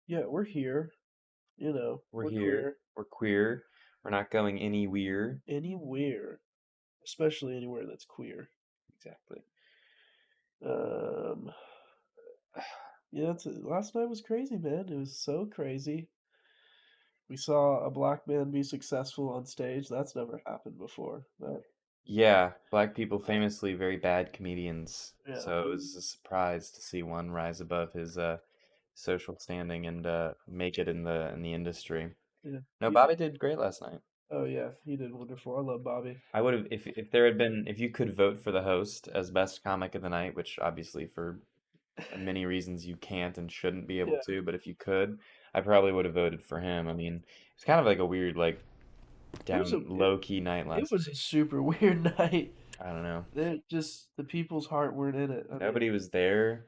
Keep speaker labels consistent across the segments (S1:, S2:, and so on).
S1: Yeah, we're here.
S2: We're
S1: We're
S2: here.
S1: queer.
S2: We're queer. We're not going anywhere.
S1: Anywhere, especially anywhere that's queer.
S2: Exactly.
S1: Um, yeah, last night was crazy, man. It was so crazy. We saw a black man be successful on stage. That's never happened before.
S2: Yeah, black people famously very bad comedians.
S1: Yeah,
S2: So it was a surprise to see one rise above his social standing and make it in the industry.
S1: yeah.
S2: No, Bobby did great last night.
S1: Oh yeah, he did wonderful. I love Bobby.
S2: I would have if there had been if you could vote for the host as best comic of the night, which obviously for many reasons you can't and shouldn't be able
S1: Yeah,
S2: to, but if you could, I probably would have voted for him. I mean, it's kind of like a weird like
S1: it was a
S2: down low key night
S1: it
S2: last
S1: was a super weird night.
S2: night. I don't know.
S1: The people's heart weren't in it. I mean,
S2: Nobody was there.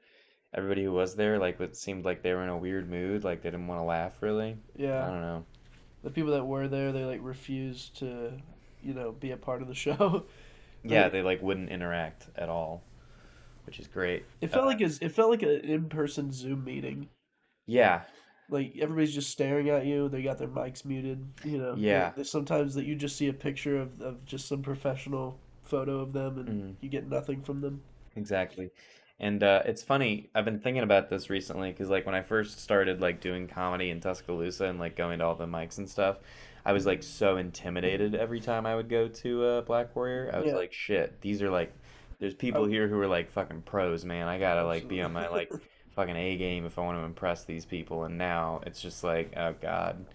S2: Everybody who was there, like, it seemed like they were in a weird mood. Like, they didn't want to laugh, really. I
S1: yeah,
S2: don't know.
S1: the people that were there, they like refused to, be a part of the show.
S2: Yeah,
S1: Like
S2: they, like, wouldn't interact at all, which is great.
S1: it felt like an in-person Zoom meeting.
S2: Yeah,
S1: Like everybody's just staring at you. They got their mics muted.
S2: yeah,
S1: Sometimes that you just see a picture of just some professional photo of them, and
S2: mm,
S1: you get nothing from them.
S2: exactly. And it's funny, I've been thinking about this recently because, like, when I first started, like, doing comedy in Tuscaloosa and, like, going to all the mics and stuff, I was, like, so intimidated every time I would go to Black Warrior. I was
S1: Yeah,
S2: like, shit, these are, like, there's people
S1: oh,
S2: here who are, like, fucking pros, man. I gotta, like, be on my,
S1: absolutely.
S2: like, fucking A game if I want to impress these people. And now it's just like, oh, God.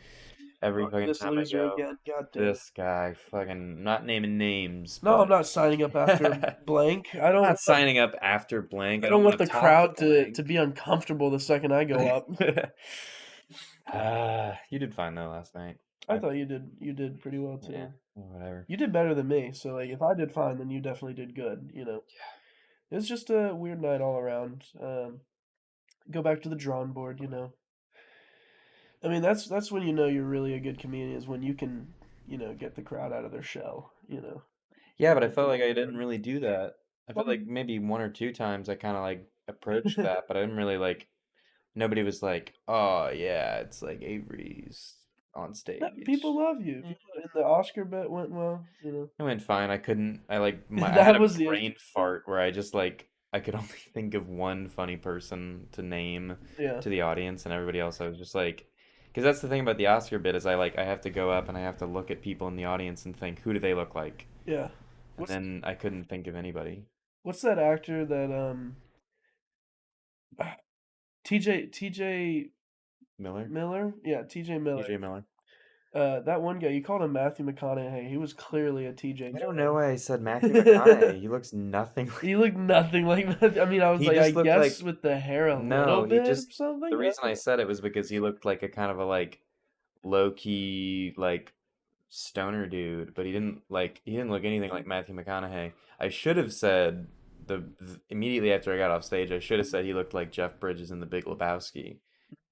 S2: Every
S1: Fuck
S2: fucking
S1: this
S2: time I
S1: loser
S2: go,
S1: again. God damn it.
S2: this guy, fucking, not naming names,
S1: No, I'm
S2: but.
S1: not signing up after blank. I
S2: I'm
S1: don't
S2: not
S1: want
S2: signing up after blank.
S1: I
S2: I
S1: don't
S2: don't
S1: want
S2: want
S1: the
S2: to talk to
S1: crowd to
S2: blank.
S1: be uncomfortable the second I go up.
S2: You did fine though last night.
S1: I thought you did pretty well
S2: Yeah,
S1: too.
S2: whatever.
S1: You did better than me. So like if I did fine, then you definitely did good. It was just a weird night all around. Go back to the drawing board. I mean, that's when you know you're really a good comedian is when you can, get the crowd out of their shell.
S2: Yeah, but I
S1: Get
S2: felt
S1: them
S2: like
S1: on
S2: I didn't
S1: board.
S2: really do that. I feel
S1: Well,
S2: like maybe one or two times I kind of like approached that, but I didn't really like. Nobody was like, "Oh yeah, it's like Avery's on
S1: no,
S2: stage."
S1: people love you. And the Oscar bet went well.
S2: It went fine. I couldn't. I like my. I had
S1: That
S2: a
S1: was the
S2: brain fart where I just like I could only think of one funny person to name
S1: yeah
S2: to the audience, and everybody else I was just like, because that's the thing about the Oscar bit is I have to go up and I have to look at people in the audience and think who do they look like,
S1: yeah.
S2: and
S1: What's
S2: then I couldn't think of anybody.
S1: what's that actor that TJ
S2: Miller,
S1: Miller? Yeah, TJ Miller.
S2: T.J. Miller.
S1: That one guy, you called him Matthew McConaughey. He was clearly a TJ
S2: I don't know why I said Matthew
S1: Miller.
S2: McConaughey. He looks nothing like.
S1: He looked nothing like that. I mean, I was
S2: He
S1: like, I
S2: just looked
S1: guess
S2: like
S1: with the hair a little
S2: no. He
S1: bit or
S2: just
S1: something.
S2: the
S1: I
S2: reason
S1: don't
S2: I
S1: know.
S2: said it was because he looked like a kind of a like low key like stoner dude, but he didn't look anything like Matthew McConaughey. I should have said immediately after I got off stage, I should have said he looked like Jeff Bridges in The Big Lebowski,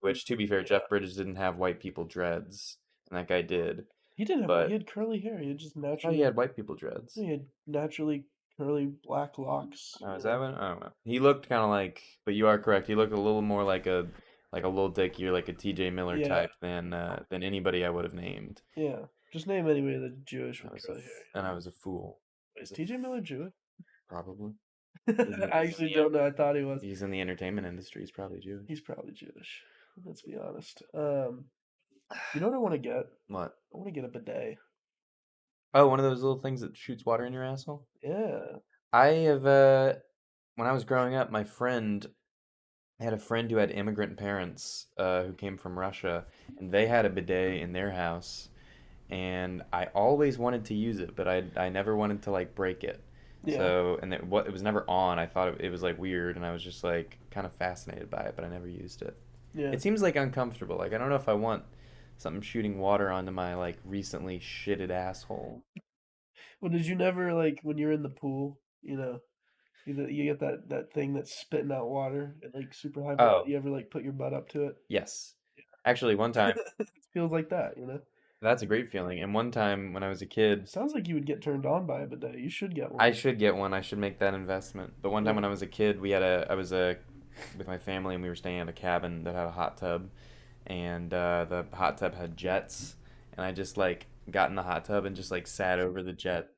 S2: which to be fair,
S1: Yeah,
S2: Jeff Bridges didn't have white people dreads, and that guy did.
S1: he didn't have. He
S2: But
S1: had curly hair. He had just
S2: I thought he
S1: naturally.
S2: had white people dreads.
S1: He had naturally curly black locks.
S2: Oh, is that what? I don't know. He looked kind of like, but you are correct. He looked a little more like a little Dicky or like a T.J. Miller
S1: Yeah,
S2: type than anybody I would have named.
S1: yeah. Just name anybody that's Jewish with curly hair.
S2: And I was a fool. I
S1: Is
S2: was a
S1: TJ Miller Jewish?
S2: probably.
S1: I actually don't know. I thought he was.
S2: He's in the entertainment industry. He's probably Jewish.
S1: He's probably Jewish. Let's be honest. You know what I want to get?
S2: What?
S1: I want to get a bidet.
S2: Oh, one of those little things that shoots water in your asshole.
S1: Yeah.
S2: I have when I was growing up, I had a friend who had immigrant parents who came from Russia, and they had a bidet in their house, and I always wanted to use it, but I never wanted to like break it.
S1: Yeah.
S2: So, and it was never on. I thought it was like weird, and I was just like kind of fascinated by it, but I never used it.
S1: Yeah.
S2: It seems like uncomfortable. Like I don't know if I want something shooting water onto my like recently shitted asshole.
S1: Well, did you never like when you're in the pool? You get that thing that's spitting out water at like super high velocity.
S2: Oh,
S1: You ever like put your butt up to it?
S2: yes. Actually, one time,
S1: It feels like that.
S2: that's a great feeling. And one time when I was a kid,
S1: Sounds like you would get turned on by a bidet. You should get
S2: I
S1: one.
S2: should get one. I should make that investment. But one time
S1: Yeah.
S2: when I was a kid, I was with my family and we were staying at a cabin that had a hot tub. and the hot tub had jets, and I just like got in the hot tub and just like sat over the jet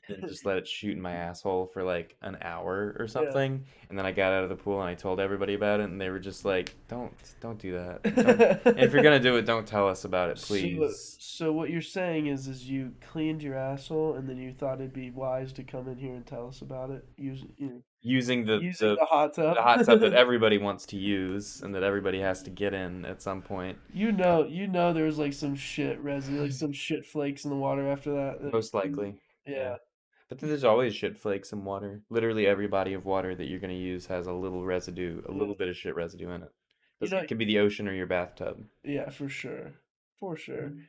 S2: and just let it shoot in my asshole for like an hour or
S1: Yeah.
S2: something, and then I got out of the pool and I told everybody about it, and they were just like, don't do that, don't. And if you're gonna do it, don't tell us about it,
S1: So,
S2: please."
S1: so what you're saying is you cleaned your asshole and then you thought it'd be wise to come in here and tell us about it,
S2: Using
S1: using the hot
S2: the
S1: tub.
S2: hot tub that everybody wants to use and that everybody has to get in at some point.
S1: There was like some shit residue, like some shit flakes in the water after that.
S2: Most likely, yeah.
S1: Yeah,
S2: But then there's always shit flakes in water. Literally every body of water that you're gonna use has a little residue, a
S1: yeah.
S2: little bit of shit residue in it.
S1: You
S2: It
S1: know,
S2: could be the ocean or your bathtub.
S1: yeah, for sure, for sure.
S2: Mm.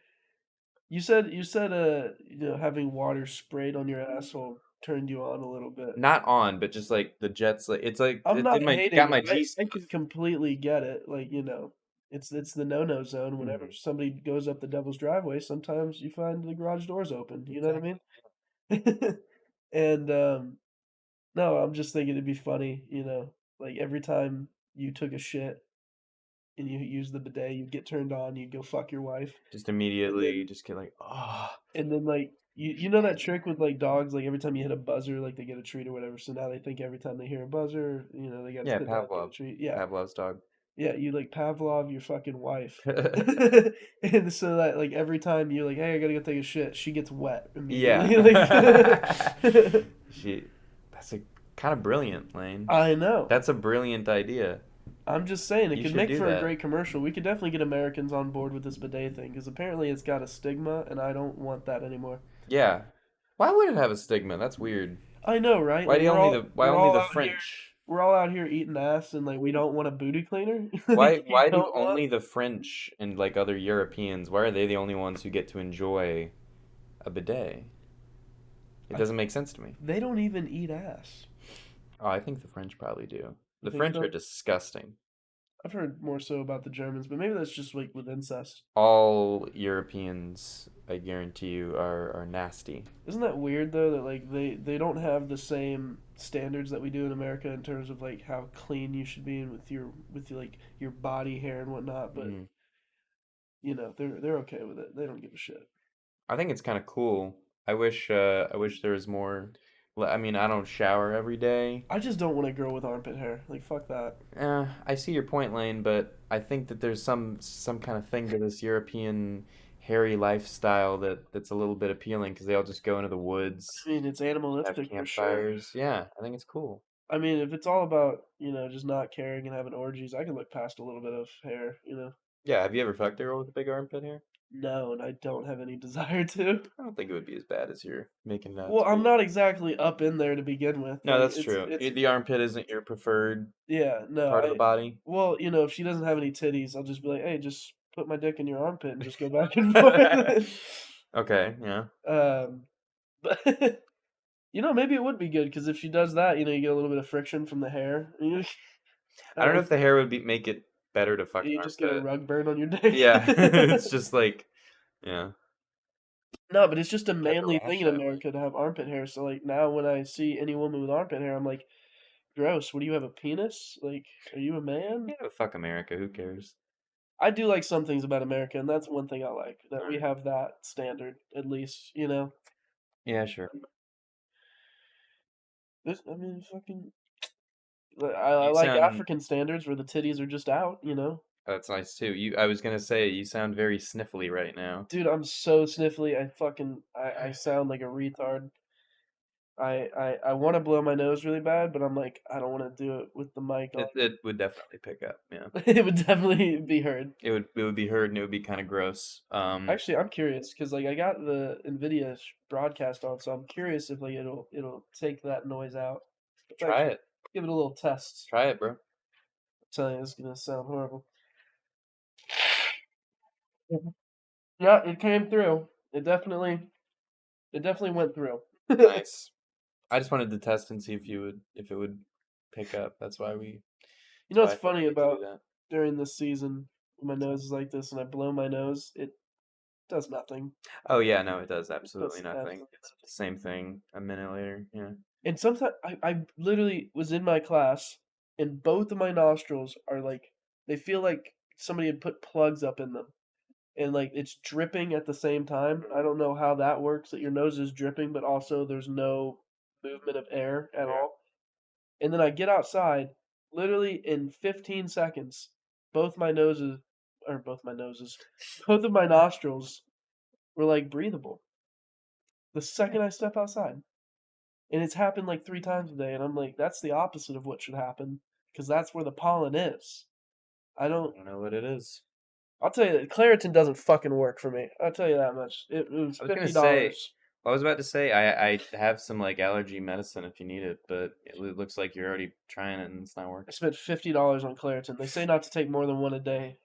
S1: You said having water sprayed on your asshole turned you on a little bit.
S2: Not on, but just like the jets. Like
S1: I'm
S2: it's
S1: not
S2: in my
S1: hating
S2: got
S1: it.
S2: my G
S1: I
S2: spot.
S1: can completely get it. It's the no-no zone. Whenever
S2: Hmm.
S1: somebody goes up the devil's driveway, sometimes you find the garage doors open. You know what I
S2: Exactly.
S1: mean? And no, I'm just thinking it'd be funny, like every time you took a shit and you use the bidet, you'd get turned on, you'd go fuck your wife,
S2: Just
S1: and then
S2: immediately, just get like, oh,
S1: like you know that trick with like dogs, like every time you hit a buzzer, like they get a treat or whatever. So now they think every time they hear a buzzer, they got to
S2: yeah,
S1: sit down and get a
S2: Pavlov,
S1: treat. Yeah,
S2: Pavlov's dog.
S1: yeah, you like Pavlov your fucking wife, and so that like every time you're like, hey, I gotta go take a shit, she gets wet immediately.
S2: Yeah.
S1: Like,
S2: She, that's a kind of brilliant, Lane.
S1: I know.
S2: That's a brilliant idea.
S1: I'm just saying, it
S2: You
S1: could
S2: should
S1: make
S2: do
S1: for a
S2: that.
S1: great commercial. We could definitely get Americans on board with this bidet thing because apparently it's got a stigma, and I don't want that anymore.
S2: Yeah. Why would it have a stigma? That's weird.
S1: I know, right? Like
S2: Why
S1: we're
S2: only
S1: all
S2: the
S1: out here
S2: French?
S1: we're all out here eating ass, and like we don't want a booty cleaner.
S2: Why
S1: Like you
S2: why do
S1: don't want.
S2: only the French and like other Europeans, why are they the only ones who get to enjoy a bidet? It
S1: I,
S2: doesn't make sense to me.
S1: they don't even eat ass.
S2: Oh, I think the French probably do.
S1: You
S2: The
S1: think
S2: French are
S1: so?
S2: disgusting.
S1: I've heard more so about the Germans, but maybe that's just like with incest.
S2: All Europeans, I guarantee you, are nasty.
S1: Isn't that weird though that like they don't have the same standards that we do in America in terms of like how clean you should be with like your body hair and whatnot, but
S2: Mm.
S1: they're okay with it. They don't give a shit.
S2: I think it's kind of cool. I wish there was more. I mean, I don't shower every day.
S1: I just don't want a girl with armpit hair. Like fuck that.
S2: I see your point, Lane, but I think that there's some kind of thing to this European hairy lifestyle that's a little bit appealing because they all just go into the
S1: I
S2: woods,
S1: mean, it's
S2: have
S1: animalistic for sure.
S2: campfires. Yeah, I think it's cool.
S1: I mean, if it's all about, just not caring and having orgies, I can look past a little bit of hair.
S2: Yeah, have you ever fucked a girl with a big armpit hair?
S1: No, and I don't have any desire to.
S2: I don't think it would be as bad as you're making that
S1: Well,
S2: to
S1: I'm
S2: be.
S1: not exactly up in there to begin with.
S2: No,
S1: Like
S2: that's
S1: it's
S2: true.
S1: it's
S2: The armpit isn't your preferred
S1: yeah, no,
S2: part of the body.
S1: well, if she doesn't have any titties, I'll just be like, "Hey, just put my dick in your armpit and just go back and forth."
S2: Okay, yeah.
S1: um, but maybe it would be good because if she does that, you get a little bit of friction from the hair.
S2: I don't know
S1: Like
S2: if the hair would make it better to fuck an
S1: you just get a
S2: armpit.
S1: rug burn on your dick.
S2: Yeah, it's just like, yeah,
S1: No, but it's just a
S2: type of
S1: manly thing
S2: rash
S1: in
S2: that way.
S1: America to have armpit hair. So like now when I see any woman with armpit hair, I'm like, gross. What do you have a penis? Like, are you a man?
S2: Yeah, but fuck America. Who cares?
S1: I do like some things about America, and that's one thing I like that
S2: All
S1: we
S2: right.
S1: have that standard at least.
S2: Yeah, sure.
S1: I mean, fucking. I
S2: You
S1: like
S2: sound.
S1: African standards where the titties are just out.
S2: That's nice too. I was gonna say you sound very sniffly right now.
S1: Dude, I'm so sniffly. I sound like a retard. I want to blow my nose really bad, but I'm like, I don't want to do it with the mic on.
S2: It would definitely pick up. Yeah,
S1: It would definitely be heard.
S2: it would be heard and it would be kind of gross.
S1: Actually, I'm curious because like I got the NVIDIA broadcast on, so I'm curious if like it'll take that noise out. Let's
S2: Try
S1: actually
S2: it.
S1: give it a little test.
S2: Try it, bro.
S1: I'm telling you, it's gonna sound horrible. Mhm. Yeah, it came through. It definitely went through.
S2: Nice. I just wanted to test and see if it would pick up.
S1: You
S2: That's
S1: know
S2: why
S1: what's
S2: I felt the
S1: funny
S2: need to
S1: about
S2: do that.
S1: during this season, when my nose is like this and I blow my nose, it does nothing.
S2: Oh yeah, no, it does
S1: It
S2: absolutely
S1: does
S2: nothing.
S1: absolutely
S2: It's the
S1: nothing.
S2: same thing a minute later. Yeah.
S1: And sometimes I literally was in my class and both of my nostrils are like they feel like somebody had put plugs up in them, and like it's dripping at the same time. I don't know how that works. That your nose is dripping, but also there's no movement of air at
S2: Yeah.
S1: all. And then I get outside, literally in 15 seconds, both my noses, or both my noses, both of my nostrils were like breathable. The second I step outside. And it's happened like 3 times a day. And I'm like, that's the opposite of what should happen because that's where the pollen is. I
S2: I
S1: don't,
S2: don't know what it is.
S1: I'll tell you, Claritin doesn't fucking work for me. I'll tell you that much. It was
S2: I was gonna say,
S1: $50.
S2: I was about to say, I have some like allergy medicine if you need it, but it looks like you're already trying it and it's not
S1: I
S2: working.
S1: spent $50 on Claritin. They say not to take more than one a day.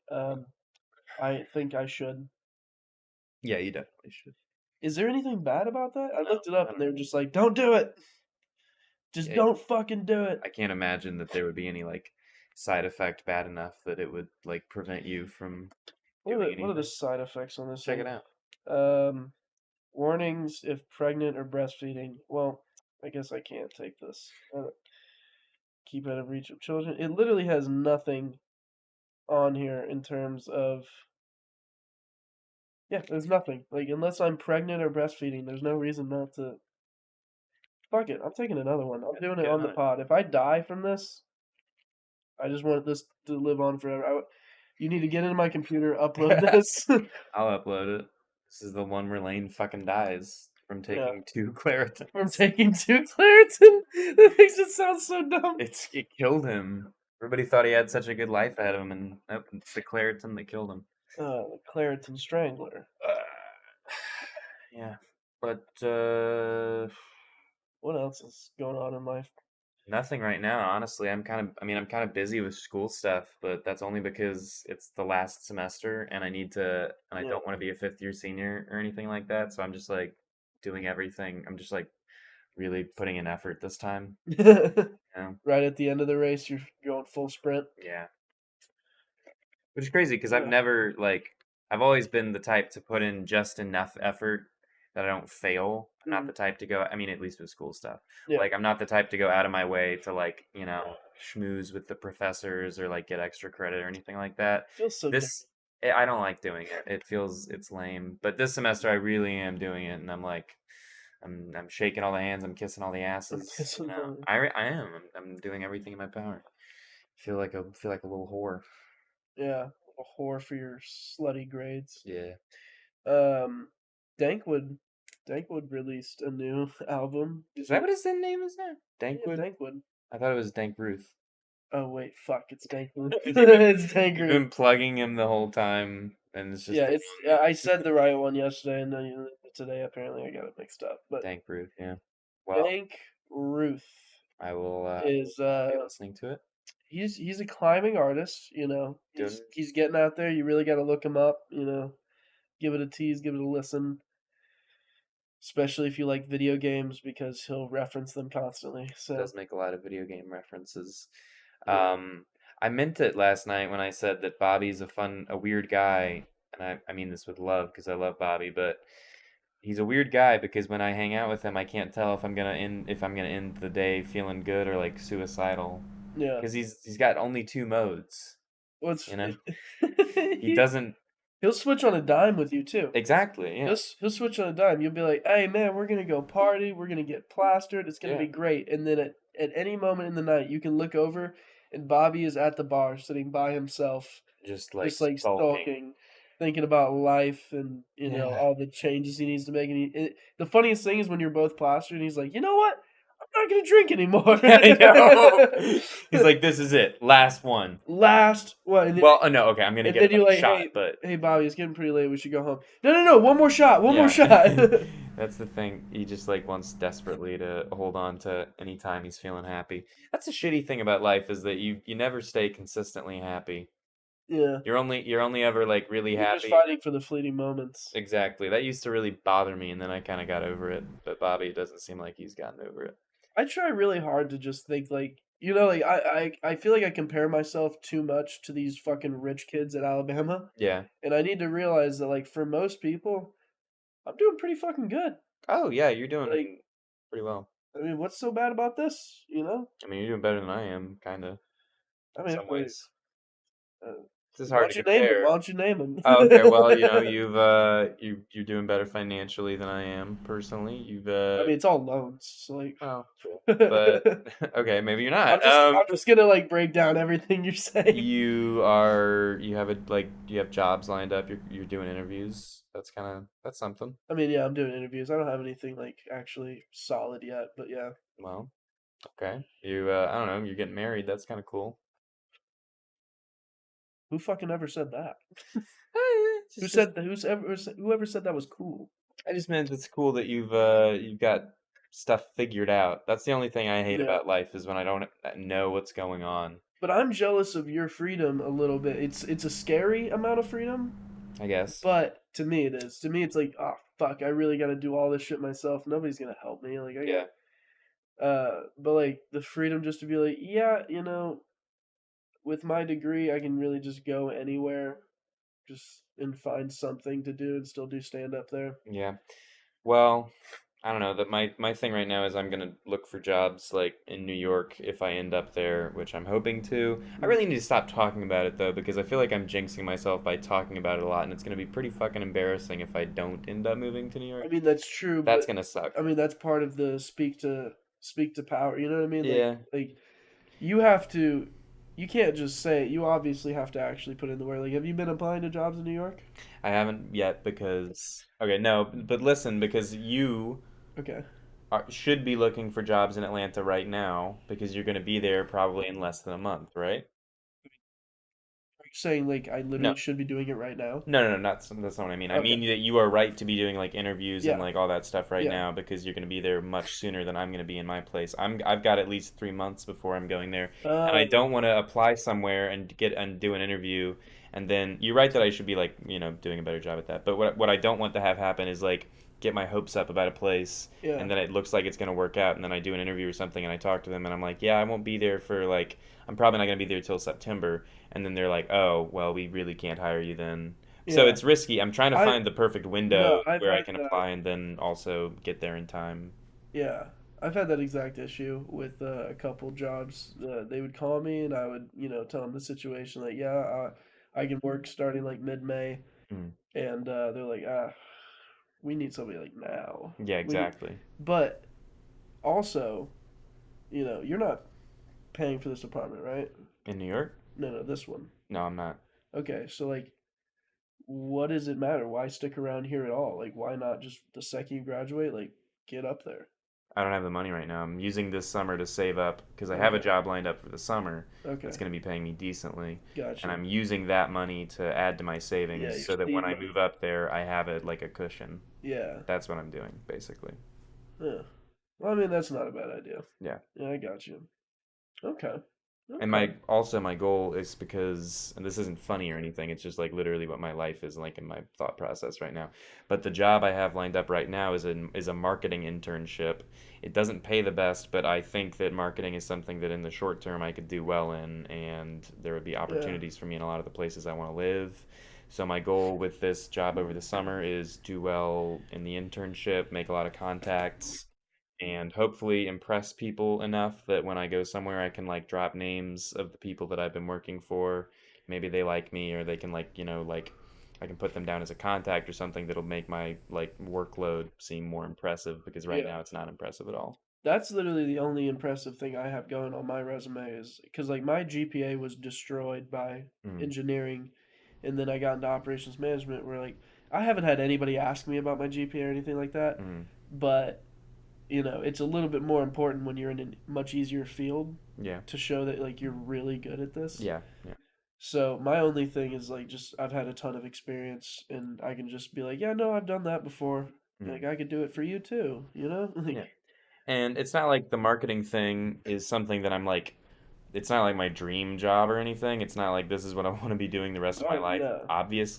S1: I think I should.
S2: Yeah, you definitely should.
S1: Is there anything bad about that? I
S2: No,
S1: looked it up
S2: I
S1: and
S2: don't.
S1: they were just like, don't do it. Just
S2: Yeah,
S1: don't fucking do it.
S2: I can't imagine that there would be any like side effect bad enough that it would like prevent you from doing
S1: What are the
S2: anything.
S1: side effects on this
S2: Check it
S1: thing?
S2: out.
S1: Um, Warnings if pregnant or breastfeeding. Well, I guess I can't take this. Keep out of reach of children. It literally has nothing on here in terms of. Yeah, there's nothing. Like, unless I'm pregnant or breastfeeding, there's no reason not to. Fuck it. I'm taking another one. I'm doing it
S2: Get
S1: on the
S2: on it.
S1: pod. If I die from this, I just want this to live on forever. You need to get into my computer, upload this.
S2: I'll upload it. This is the one where Lane fucking dies from
S1: Yeah.
S2: taking two
S1: From
S2: Claritins.
S1: taking two Claritin. That makes it sound so dumb.
S2: It killed him. Everybody thought he had such a good life ahead of him, and nope, it's the Claritin that killed him.
S1: The Claritin Strangler.
S2: Uh, yeah, but
S1: What else is going on in life?
S2: nothing right now. Honestly, I'm kind of busy with school stuff, but that's only because it's the last semester, and and I
S1: Yeah.
S2: don't want to be a fifth year senior or anything like that. So I'm just like doing everything. I'm just like really putting in effort this time. You know?
S1: Right at the end of the race, you're going full sprint.
S2: Yeah. Which is crazy because
S1: Yeah.
S2: I've always been the type to put in just enough effort that I don't fail. I'm not
S1: Mm,
S2: the type to go, I mean, at least with school stuff.
S1: yeah.
S2: Like, I'm not the type to go out of my way to, like, schmooze with the professors or, like, get extra credit or anything like that.
S1: Feels so dirty.
S2: This, I don't like doing it. It's lame. But this semester I really am doing it, and I'm shaking all the hands, I'm kissing all the
S1: I'm
S2: asses,
S1: kissing the.
S2: I am. I'm doing everything in my power. Feel like a little whore.
S1: Yeah. A whore for your slutty grades.
S2: Yeah.
S1: Um, Dankwood. Dankwood released a new album.
S2: Is
S1: Did
S2: that
S1: you?
S2: what his name is now?
S1: Yeah,
S2: Dankwood?
S1: Dankwood.
S2: I thought it was Dank Ruth.
S1: Oh wait, fuck! It's Dankwood.
S2: You've
S1: It's Dankroot.
S2: been plugging him the whole time, and it's just
S1: Yeah,
S2: the
S1: it's.
S2: wrong
S1: Yeah, I
S2: name.
S1: said the right one yesterday, and then today apparently I got it mixed up. But
S2: Dank Ruth, yeah. Well,
S1: Dank Ruth
S2: I will
S1: is
S2: be listening to it.
S1: he's a climbing artist. You know,
S2: Doing
S1: he's getting out there. You really got to look him up. You know, give it a tease, give it a listen, especially if you like video games because he'll reference them constantly. So
S2: does make a lot of video game references.
S1: yeah,
S2: Um, I meant it last night when I said that Bobby's a weird guy, and I mean this with love because I love Bobby, but he's a weird guy because when I hang out with him, I can't tell if I'm gonna end the day feeling good or like suicidal
S1: yeah.
S2: because he's got only two modes.
S1: What's
S2: You know, he
S1: he,
S2: doesn't
S1: he'll switch on a dime with you too.
S2: exactly. Yeah,
S1: He'll switch on a dime. You'll be like, "Hey man, we're gonna go party. We're gonna get plastered. It's gonna
S2: yeah.
S1: be great." And then at any moment in the night, you can look over, and Bobby is at the bar, sitting by himself,
S2: Just like
S1: just like
S2: sulking.
S1: sulking, thinking about life and
S2: Yeah.
S1: all the changes he needs to make. The funniest thing is when you're both plastered, and he's like, "You know what? I'm not gonna drink anymore."
S2: I know. He's like, this is it, last one.
S1: Last one, and
S2: Well, no, okay, I'm gonna
S1: and
S2: get
S1: then you're
S2: another
S1: like,
S2: shot, but
S1: hey, Bobby, it's getting pretty late. We should go home." No, no, no, one more
S2: yeah,
S1: shot.
S2: that's the thing. He just like wants desperately to hold on to any time he's feeling happy. That's a shitty thing about life is that you never stay consistently happy.
S1: Yeah,
S2: You're only ever like really
S1: you're just
S2: happy.
S1: fighting for the fleeting moments.
S2: Exactly. That used to really bother me, and then I kind of got over it. But Bobby doesn't seem like he's gotten over it.
S1: I try really hard to just think like like I feel like I compare myself too much to these fucking rich kids at Alabama,
S2: Yeah.
S1: and I need to realize that like for most people, I'm doing pretty fucking good.
S2: Oh yeah, you're
S1: Like,
S2: doing pretty well.
S1: I mean, what's so bad about this?
S2: I mean, you're doing better than I am, kind of,
S1: I
S2: in
S1: mean,
S2: some ways.
S1: uh,
S2: It's
S1: Why
S2: hard to
S1: don't you name him?
S2: compare.
S1: Why don't you name him?
S2: Oh, okay. Well, you're doing better financially than I am personally.
S1: I mean, it's all loans, so like,
S2: Well, true. But
S1: I'm
S2: okay, maybe you're not.
S1: just I'm just gonna like break down everything you're saying.
S2: You have you have jobs lined up. You're doing interviews. That's something.
S1: I mean, yeah, I'm doing interviews. I don't have anything like actually solid yet, but yeah.
S2: Well, okay. I don't know. You're getting married. That's kind of cool.
S1: Who fucking ever said that? Who
S2: Just
S1: said that? Whoever said that was cool?
S2: I just meant it's cool that you've got stuff figured out. That's the only thing I hate
S1: Yeah.
S2: about life is when I don't know what's going on,
S1: But I'm jealous of your freedom a little bit. It's a scary amount of freedom,
S2: I guess.
S1: but to me it is. To me it's like, oh fuck, I really got to do all this shit myself. Nobody's gonna help me. Like I
S2: Yeah.
S1: got, but like the freedom just to be like, yeah, with my degree, I can really just go anywhere, just and find something to do and still do stand up there.
S2: Yeah. Well, I don't know. That my thing right now is I'm gonna look for jobs like in New York if I end up there, which I'm hoping to. I
S1: Mm.
S2: really need to stop talking about it though, because I feel like I'm jinxing myself by talking about it a lot, and it's gonna be pretty fucking embarrassing if I don't end up moving to New
S1: I
S2: York.
S1: mean that's true,
S2: That's
S1: but
S2: gonna suck.
S1: I mean that's part of the speak to power. You know what I mean?
S2: Yeah.
S1: Like you have to. You can't just say it. You obviously have to actually put in the work. Like, have you been applying to jobs in New York?
S2: I haven't yet because okay, no, but listen, because you
S1: Okay.
S2: should be looking for jobs in Atlanta right now because you're gonna be there probably in less than a month, right?
S1: Are you saying like I
S2: No.
S1: literally should be doing it right now?
S2: No, that's not what I mean. I
S1: Okay.
S2: mean that you are right to be doing like interviews and
S1: Yeah.
S2: like all that stuff right
S1: Yeah.
S2: now because you're going to be there much sooner than I'm going to be in my place. I've got at least 3 months before I'm going there, and I
S1: Oh.
S2: don't want to apply somewhere and get and do an interview, and then you're right that I should be like doing a better job at that. But what I don't want to have happen is like get my hopes up about a place
S1: Yeah.
S2: and then it looks like it's going to work out and then I do an interview or something and I talk to them and I'm like, yeah, I won't be there for like I'm probably not going to be there till September and then they're like, "Oh, well, we really can't hire you then." So
S1: Yeah.
S2: it's risky. I'm trying to
S1: I
S2: find the perfect
S1: no.
S2: window
S1: I've
S2: where I
S1: had
S2: can
S1: that.
S2: apply and then also get there in time.
S1: Yeah. I've had that exact issue with a couple jobs. They would call me and I would, tell them the situation. Like, yeah, I can work starting like mid-May,
S2: Mm.
S1: and they're like, we need somebody like now.
S2: Yeah,
S1: We need,
S2: exactly.
S1: but also, you're not paying for this apartment, right?
S2: In New York?
S1: No, no, this one.
S2: No, I'm not.
S1: Okay, so like, what does it matter? Why stick around here at all? Like, why not just the second you graduate, like, get up there?
S2: I don't have the money right now. I'm using this summer to save up because I have a
S1: Okay,
S2: job lined up for the summer that's
S1: okay,
S2: going to be paying me decently, and
S1: gotcha.
S2: I'm using that money to add to my
S1: Yeah,
S2: savings
S1: your
S2: so that when
S1: seed
S2: I
S1: money.
S2: move up there, I have it like a cushion.
S1: Yeah,
S2: That's what I'm doing, basically.
S1: yeah. Well, I mean, that's not a bad idea.
S2: Yeah.
S1: Yeah, I got you. Okay,
S2: And
S1: okay.
S2: my goal is because and this isn't funny or anything, it's just like literally what my life is like in my thought process right now. But the job I have lined up right now is a marketing internship. It doesn't pay the best, but I think that marketing is something that in the short term I could do well in and there would be
S1: Yeah,
S2: opportunities for me in a lot of the places I want to live. So my goal with this job over the summer is do well in the internship, make a lot of contacts, and hopefully impress people enough that when I go somewhere, I can like drop names of the people that I've been working for. Maybe they like me, or they can like like I can put them down as a contact or something that'll make my like workload seem more impressive because right
S1: yeah.
S2: now it's not impressive at all.
S1: That's literally the only impressive thing I have going on my resume is because like my GPA was destroyed by
S2: Mm,
S1: engineering, and then I got into operations management where like I haven't had anybody ask me about my GPA or anything like that,
S2: mm,
S1: but it's a little bit more important when you're in a much easier field
S2: yeah,
S1: to show that like you're really good at this.
S2: yeah, yeah,
S1: So my only thing is like just I've had a ton of experience and I can just be like, yeah, no, I've done that before.
S2: mm,
S1: Like I could do it for you too, Like
S2: yeah. And it's not like the marketing thing is something that I'm like it's not like my dream job or anything. It's not like this is what I want to be doing the rest of my
S1: oh
S2: life,
S1: yeah.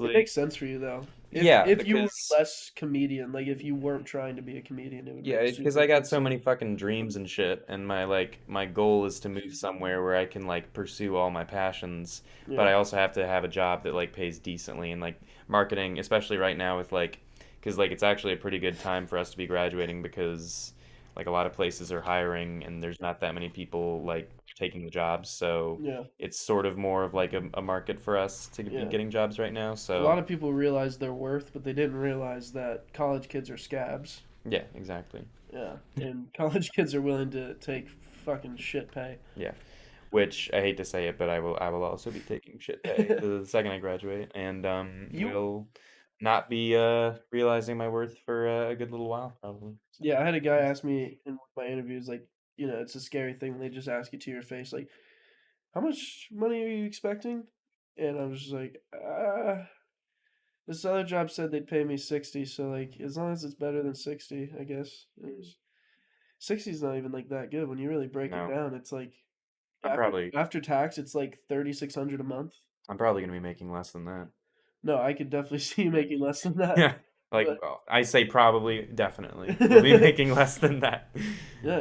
S1: It
S2: obviously.
S1: makes sense for you though. If
S2: Yeah,
S1: if you were
S2: because
S1: less comedian, like if you weren't trying to be a comedian, it would make
S2: yeah, because
S1: super
S2: I got
S1: good
S2: so
S1: sense.
S2: many fucking dreams and shit, and my goal is to move somewhere where I can like pursue all my passions, but
S1: Yeah,
S2: I also have to have a job that like pays decently and like marketing, especially right now with like, because like it's actually a pretty good time for us to be graduating because like a lot of places are hiring and there's not that many people like taking the jobs, so
S1: Yeah,
S2: it's sort of more of like a market for us to be
S1: yeah.
S2: getting jobs right now.
S1: A lot
S2: So
S1: of people realize their worth, but they didn't realize that college kids are scabs.
S2: yeah, exactly.
S1: Yeah, and college kids are willing to take fucking shit pay.
S2: Yeah. Which I hate to say it, but I will also be taking shit pay the second I graduate, and
S1: You,
S2: will not be realizing my worth for a good little while probably. So
S1: yeah, I had a guy ask me in one of my interviews, like, it's a scary thing when they just ask you to your face, like, how much money are you expecting? And I was just like, this other job said they'd pay me 60, so like, as long as it's better than 60, I guess. 60 is not even like that good when you really break it
S2: no,
S1: down. It's like
S2: I'm probably
S1: after tax, it's like 3,600 a month.
S2: I'm probably gonna be making less than that.
S1: No, I could definitely see you making less than that.
S2: Yeah, like
S1: But
S2: well, I say probably, definitely, we'll be making less than that.
S1: yeah,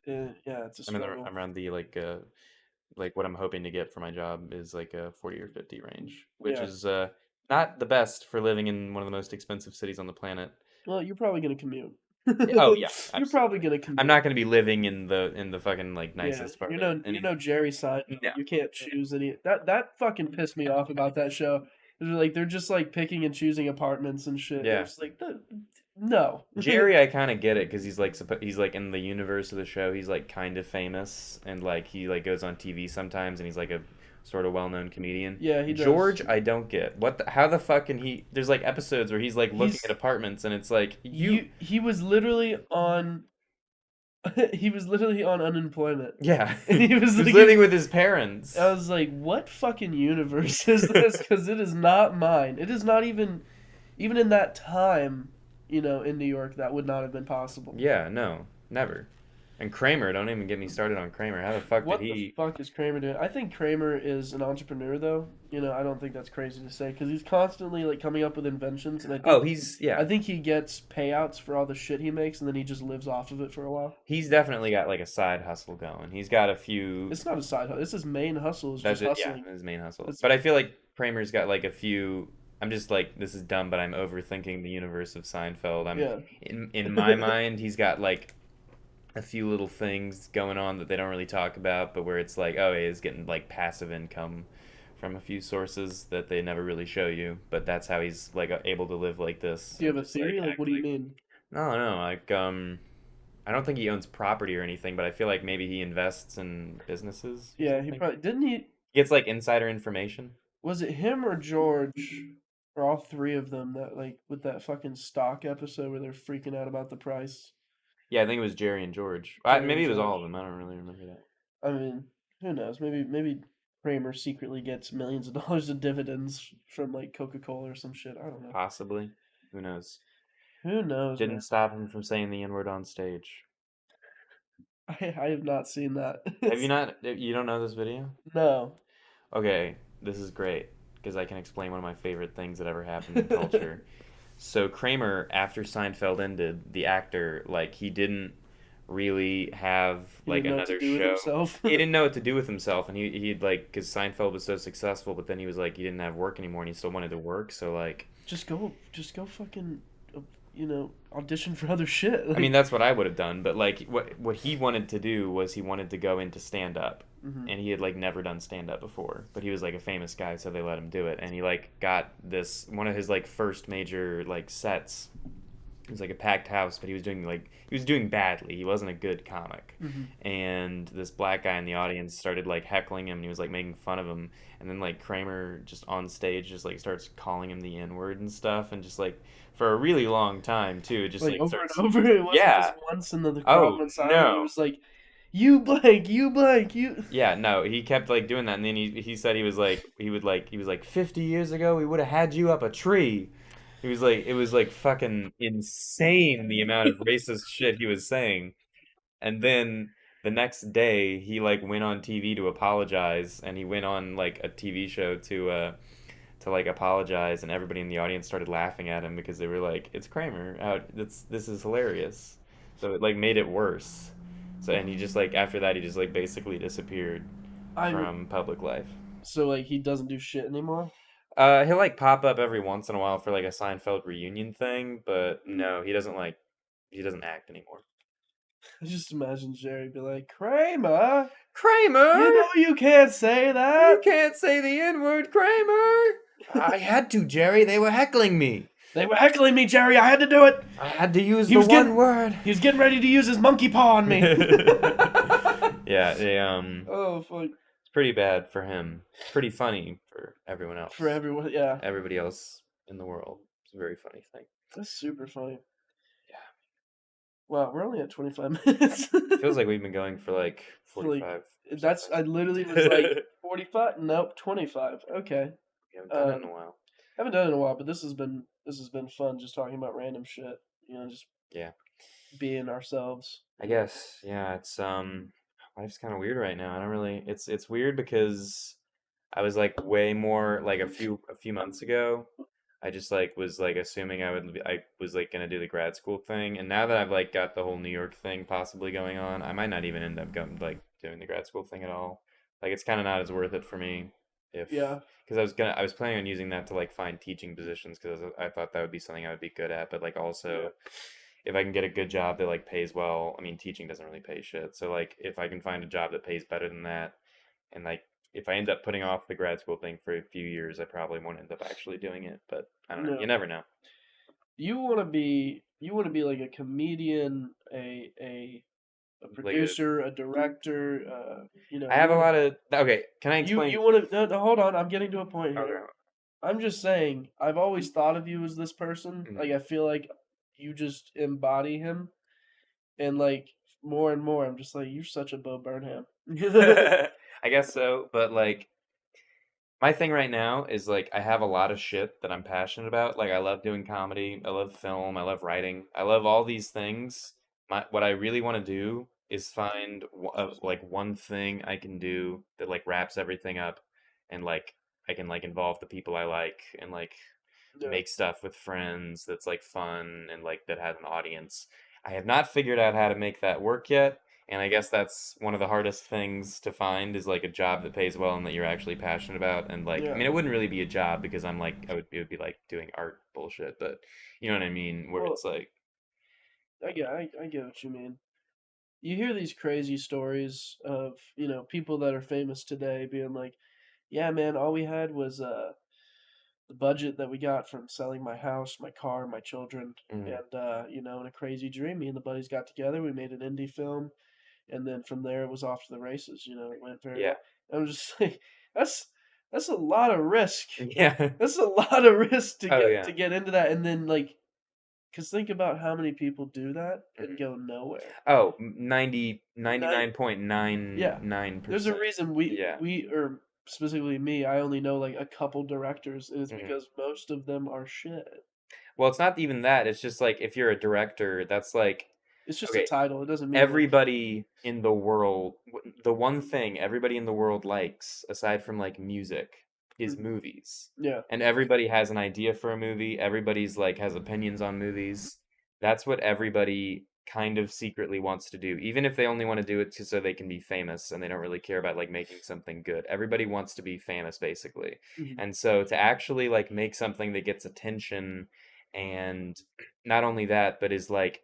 S2: Yeah.
S1: yeah, it's a
S2: I'm in
S1: struggle.
S2: I'm around the like what I'm hoping to get for my job is like a 40 or 50 range, which
S1: Yeah.
S2: is not the best for living in one of the most expensive cities on the planet.
S1: Well, you're probably gonna commute.
S2: Oh yeah,
S1: You're probably
S2: absolutely.
S1: gonna
S2: I'm
S1: commute.
S2: not gonna be living in the fucking like
S1: Yeah,
S2: nicest part
S1: you're
S2: of
S1: you're
S2: any.
S1: no Jerry Seinfeld.
S2: No.
S1: You can't choose any. That fucking pissed me off about that show. They're just like picking and choosing apartments and shit. It
S2: Yeah.
S1: was like no.
S2: Jerry, I kind of get it because he's like in the universe of the show. He's like kind of famous and like he like goes on TV sometimes and he's like a sort of well-known comedian.
S1: Yeah, he does.
S2: George, I don't get. How the fuck can he there's like episodes where he's like looking at
S1: He's
S2: apartments and it's like you
S1: he was literally on he was literally on unemployment.
S2: yeah.
S1: And he was
S2: He was
S1: like
S2: living with his parents.
S1: I was like, what fucking universe is this? Because it is not mine. It is not even in that time, in New York, that would not have been possible.
S2: Yeah, no. Never. And Kramer, don't even get me started on Kramer. How the fuck did
S1: What the
S2: he
S1: fuck is Kramer doing? I think Kramer is an entrepreneur, though. I don't think that's crazy to say because he's constantly like coming up with inventions, and I
S2: Oh,
S1: think
S2: he's
S1: I
S2: yeah.
S1: think he gets payouts for all the shit he makes, and then he just lives off of it for a while.
S2: He's definitely got like a side hustle going. He's got a few.
S1: It's not a side hustle. It's his main hustle is
S2: That's
S1: just
S2: it. Yeah,
S1: hustling.
S2: his main hustle.
S1: It's
S2: But I feel like Kramer's got like a few. I'm just like this is dumb, but I'm overthinking the universe of Seinfeld. I'm
S1: yeah.
S2: in my mind, he's got like a few little things going on that they don't really talk about, but where it's like, oh, he's getting like passive income from a few sources that they never really show you. But that's how he's like able to live like this
S1: Do you
S2: and
S1: have a
S2: just like
S1: theory? Like,
S2: act
S1: what do you
S2: like
S1: mean?
S2: no, no, like I don't think he owns property or anything, but I feel like maybe he invests in businesses or
S1: Yeah, he
S2: something.
S1: probably didn't he.
S2: He gets like insider information.
S1: Was it him or George, or all three of them that like with that fucking stock episode where they're freaking out about the price?
S2: Yeah, I think it was Jerry and George.
S1: Jerry and
S2: Maybe it was all of
S1: George.
S2: them. I don't really remember that.
S1: I mean, who knows? Maybe Kramer secretly gets millions of dollars of dividends from like Coca Cola or some shit. I don't know.
S2: Possibly. Who knows?
S1: Who knows, man?
S2: Didn't stop him from saying the N word on stage.
S1: I have not seen that.
S2: Have you not? You don't know this video?
S1: No.
S2: Okay, this is great because I can explain one of my favorite things that ever happened in culture. So Kramer, after Seinfeld ended, the actor, like he didn't really have
S1: He
S2: like
S1: didn't know what to
S2: another
S1: do with
S2: show.
S1: himself.
S2: He didn't know what to do with himself, and he'd like because Seinfeld was so successful, but then he was like he didn't have work anymore, and he still wanted to work. So like,
S1: Just go fucking, audition for other shit.
S2: I mean
S1: Like,
S2: that's what I would have done, but like what he wanted to do was he wanted to go into stand up,
S1: mhm.
S2: and he had like never done stand up before, but he was like a famous guy, so they let him do it, and he like got this one of his like first major like sets. It was like a packed house, but he was doing badly. He wasn't a good comic.
S1: Mhm.
S2: And this black guy in the audience started like heckling him and he was like making fun of him. And then like Kramer just on stage just like starts calling him the N-word and stuff and just like for a really long time too. It just
S1: Like
S2: like
S1: over and
S2: starts
S1: over. It wasn't just
S2: yeah.
S1: once, and then the crowd
S2: Oh
S1: went silent. It
S2: no.
S1: was like, you blank, you blank, you.
S2: Yeah, no, he kept like doing that and then he said he was like 50 years ago we would have had you up a tree. He was like, it was like fucking insane the amount of racist shit he was saying. And then the next day, he like went on TV to apologize, and he went on like a TV show to like apologize, and everybody in the audience started laughing at him because they were like, "It's Kramer. This is hilarious." So it like made it worse. So and he just like after that, he just like basically disappeared
S1: I
S2: from public life.
S1: So like he doesn't do shit anymore.
S2: He'll like pop up every once in a while for like a Seinfeld reunion thing, but no, he doesn't act anymore.
S1: I just imagine Jerry be like, Kramer, you
S2: Kramer,
S1: know you can't say
S2: you
S1: that.
S2: can't say the N word, Kramer. I had to, Jerry. They were heckling me.
S1: They were heckling me, Jerry. I had to do it.
S2: I had to use
S1: He
S2: the
S1: was
S2: one
S1: getting
S2: word.
S1: he was getting ready to use his monkey paw on me.
S2: Yeah,
S1: Oh fuck.
S2: it's pretty bad for him. It's pretty funny for everyone
S1: For
S2: else.
S1: everyone, yeah.
S2: Everybody else in the world. It's a very funny thing.
S1: That's super funny.
S2: Yeah.
S1: Wow, we're only at 25 minutes.
S2: Feels like we've been going for like
S1: Feel like
S2: 45 or
S1: that's
S2: something.
S1: I literally was like 45. Nope, 25. Okay.
S2: We haven't done it in a
S1: Um,
S2: while.
S1: haven't done it in a while, but this has been fun just talking about random shit. Just
S2: Yeah.
S1: being ourselves.
S2: I guess. Yeah, it's life's kind of weird right now. I don't really it's weird because I was like way more like a few months ago. I just like was like assuming I was like gonna do the grad school thing, and now that I've like got the whole New York thing possibly going on, I might not even end up going like doing the grad school thing at all. Like it's kind of not as worth it for me if
S1: Yeah,
S2: because I was planning on using that to like find teaching positions because I thought that would be something I would be good at, but like
S1: yeah,
S2: also if I can get a good job that like pays well, I mean teaching doesn't really pay shit. So like if I can find a job that pays better than that and like if I end up putting off the grad school thing for a few years, I probably won't end up actually doing it, but I don't know. You
S1: no.
S2: never know.
S1: You want to be like a comedian, a
S2: Like
S1: producer, a director.
S2: I
S1: You
S2: have a
S1: want to
S2: lot of okay, can I
S1: you
S2: explain?
S1: want to no, no, hold on. I'm getting to a point here.
S2: Okay.
S1: I'm just saying. I've always thought of you as this person. Like
S2: Mhm.
S1: I feel like you just embody him, and like more and more, I'm just like you're such a Bo Burnham.
S2: I guess so, but like my thing right now is like I have a lot of shit that I'm passionate about. Like I love doing comedy, I love film, I love writing, I love all these things. What I really want to do is find like one thing I can do that like wraps everything up, and like I can like involve the people I like and like
S1: Yeah,
S2: make stuff with friends that's like fun and like that has an audience. I have not figured out how to make that work yet. And I guess that's one of the hardest things to find is like a job that pays well and that you're actually passionate about. And like, I
S1: yeah.
S2: mean, it wouldn't really be a job because I'm like, it would be like doing art bullshit, but you know what I mean? Where
S1: Well,
S2: it's like,
S1: I get what you mean. You hear these crazy stories of people that are famous today being like, "Yeah, man, all we had was the budget that we got from selling my house, my car, my children,
S2: mm,
S1: and in a crazy dream, me and the buddies got together, we made an indie film, and then from there it was off to the races. It went very
S2: yeah,
S1: well. And I'm just like, that's that's a lot of risk.
S2: yeah,
S1: That's a lot of risk to
S2: oh
S1: get
S2: yeah.
S1: to get into that, and then like, cause think about how many people do that and
S2: Mhm.
S1: go nowhere.
S2: Oh, 90,
S1: Nine, yeah. There's a
S2: 99.99%.
S1: reason we
S2: Yeah.
S1: we or specifically me, I only know like a couple directors, and it's
S2: Mhm.
S1: because most of them are shit.
S2: Well, it's not even that. It's just like if you're a director, that's like
S1: It's just a
S2: okay,
S1: title. It doesn't mean anything.
S2: everybody in the world, the one thing everybody in the world likes, aside from like music, is
S1: Mhm.
S2: movies.
S1: Yeah.
S2: And everybody has an idea for a movie. Everybody's like has opinions on movies. That's what everybody kind of secretly wants to do, even if they only want to do it so they can be famous and they don't really care about like making something good. Everybody wants to be famous, basically.
S1: Mhm.
S2: And so to actually like make something that gets attention and not only that, but is like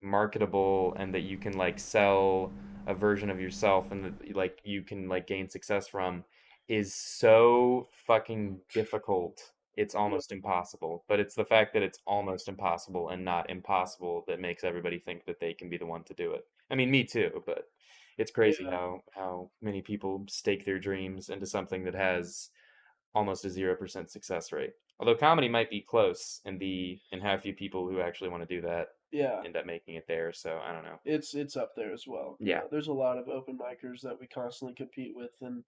S2: marketable and that you can like sell a version of yourself and that like you can like gain success from is so fucking difficult. It's
S1: Yeah.
S2: almost impossible. But it's the fact that it's almost impossible and not impossible that makes everybody think that they can be the one to do it. I mean, me too, but it's crazy
S1: Yeah.
S2: how many people stake their dreams into something that has almost a 0% success rate. Although comedy might be close and have few people who actually want to do that
S1: Yeah.
S2: end up making it there. So I don't know.
S1: It's up there as well.
S2: Yeah,
S1: There's a lot of open micers that we constantly compete with, and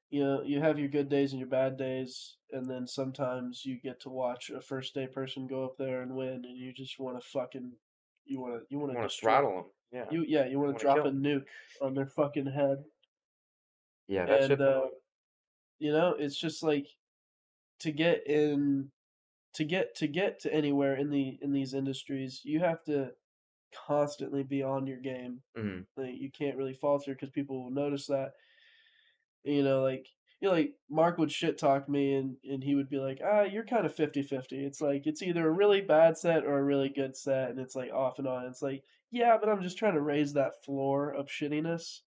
S1: you have your good days and your bad days, and then sometimes you get to watch a first day person go up there and win, and you just want to fucking you want
S2: I
S1: to
S2: want to
S1: destroy
S2: throttle them. Yeah,
S1: you
S2: I
S1: want to
S2: want to
S1: drop
S2: kill
S1: a
S2: them.
S1: nuke on their fucking head,
S2: Yeah, that
S1: and
S2: shit's annoying.
S1: it's just like to get in to get to anywhere in these industries, you have to constantly be on your game.
S2: Hmm.
S1: Like, you can't really falter because people will notice that. Like like Mark would shit talk me, and he would be like, you're kind of 50-50. It's like it's either a really bad set or a really good set, and it's like off and on. It's like, yeah, but I'm just trying to raise that floor of shittiness,